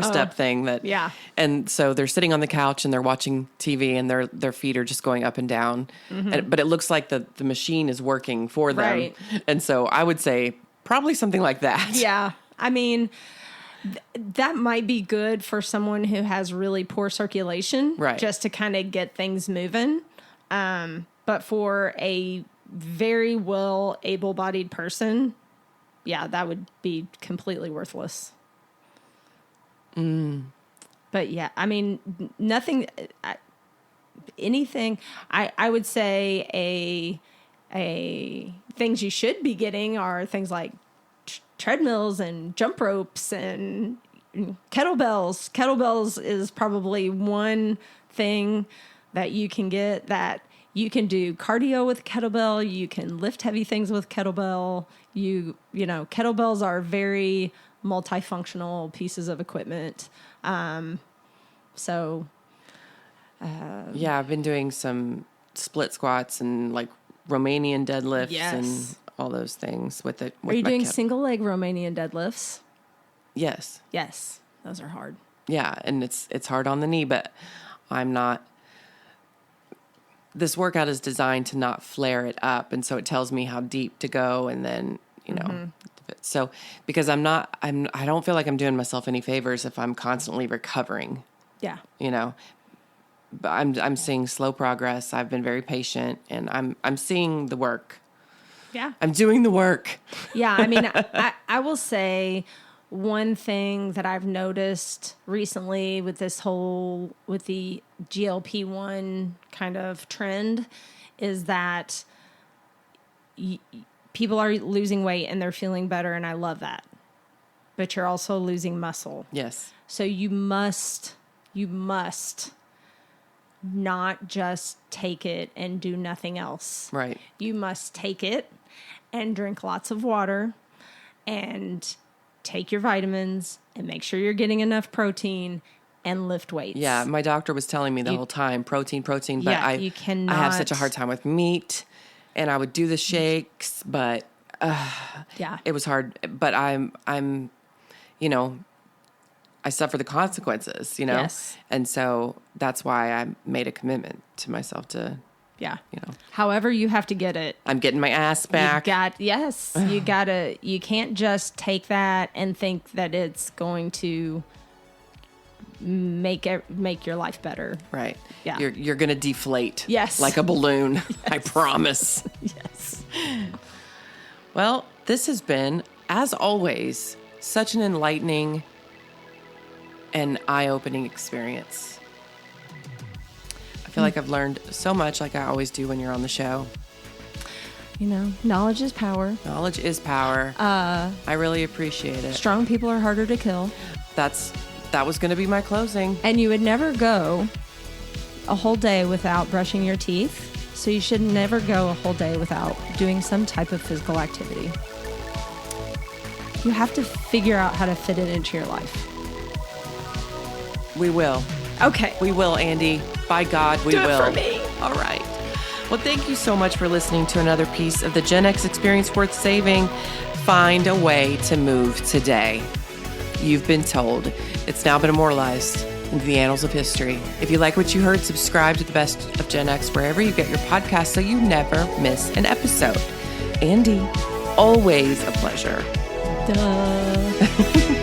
step thing that,
yeah.
And so they're sitting on the couch and they're watching TV and their feet are just going up and down, but it looks like the machine is working for them.
Right.
And so I would say probably something like that.
Yeah. I mean, that might be good for someone who has really poor circulation,
right?
Just to kind of get things moving. But for a very well able-bodied person, yeah, that would be completely worthless. But yeah, I mean, nothing, anything. I would say a things you should be getting are things like treadmills and jump ropes and kettlebells. Kettlebells is probably one thing that you can get that you can do cardio with kettlebell. You can lift heavy things with kettlebell. You know, kettlebells are very multifunctional pieces of equipment. So
yeah, I've been doing some split squats and like Romanian deadlifts and all those things with it.
Are you doing single leg Romanian deadlifts?
Yes.
Yes. Those are hard.
Yeah. And it's hard on the knee, but I'm not. This workout is designed to not flare it up. And so it tells me how deep to go. And then, you know, so because I don't feel like I'm doing myself any favors if I'm constantly recovering.
Yeah.
You know, but I'm seeing slow progress. I've been very patient and I'm seeing the work.
Yeah.
I'm doing the work.
Yeah. I mean, I will say one thing that I've noticed recently with the GLP-1 kind of trend is that people are losing weight and they're feeling better. And I love that. But you're also losing muscle.
Yes.
So you must not just take it and do nothing else.
Right.
You must take it and drink lots of water and take your vitamins and make sure you're getting enough protein and lift weights.
Yeah, my doctor was telling me the whole time, protein, but
you cannot.
I have such a hard time with meat, and I would do the shakes, but it was hard. But I'm, you know, I suffer the consequences, you know?
Yes.
And so that's why I made a commitment to myself to,
yeah.
you know.
However you have to get it.
I'm getting my ass back.
You can't just take that and think that it's going to make your life better.
Right.
Yeah.
You're going to deflate.
Yes.
Like a balloon. Yes. I promise.
Yes.
Well, this has been, as always, such an enlightening and eye-opening experience. I feel like I've learned so much, like I always do when you're on the show.
You know, knowledge is power.
Knowledge is power. I really appreciate it.
Strong people are harder to kill.
That's That was going to be my closing.
And you would never go a whole day without brushing your teeth. So you should never go a whole day without doing some type of physical activity. You have to figure out how to fit it into your life.
We will.
Okay.
We will, Andi. By God, we
Do it
will.
for me.
All right. Well, thank you so much for listening to another piece of the Gen X experience worth saving. Find a way to move today. You've been told. It's now been immortalized into the annals of history. If you like what you heard, subscribe to the Best of Gen X wherever you get your podcast so you never miss an episode. Andi, always a pleasure.
Duh.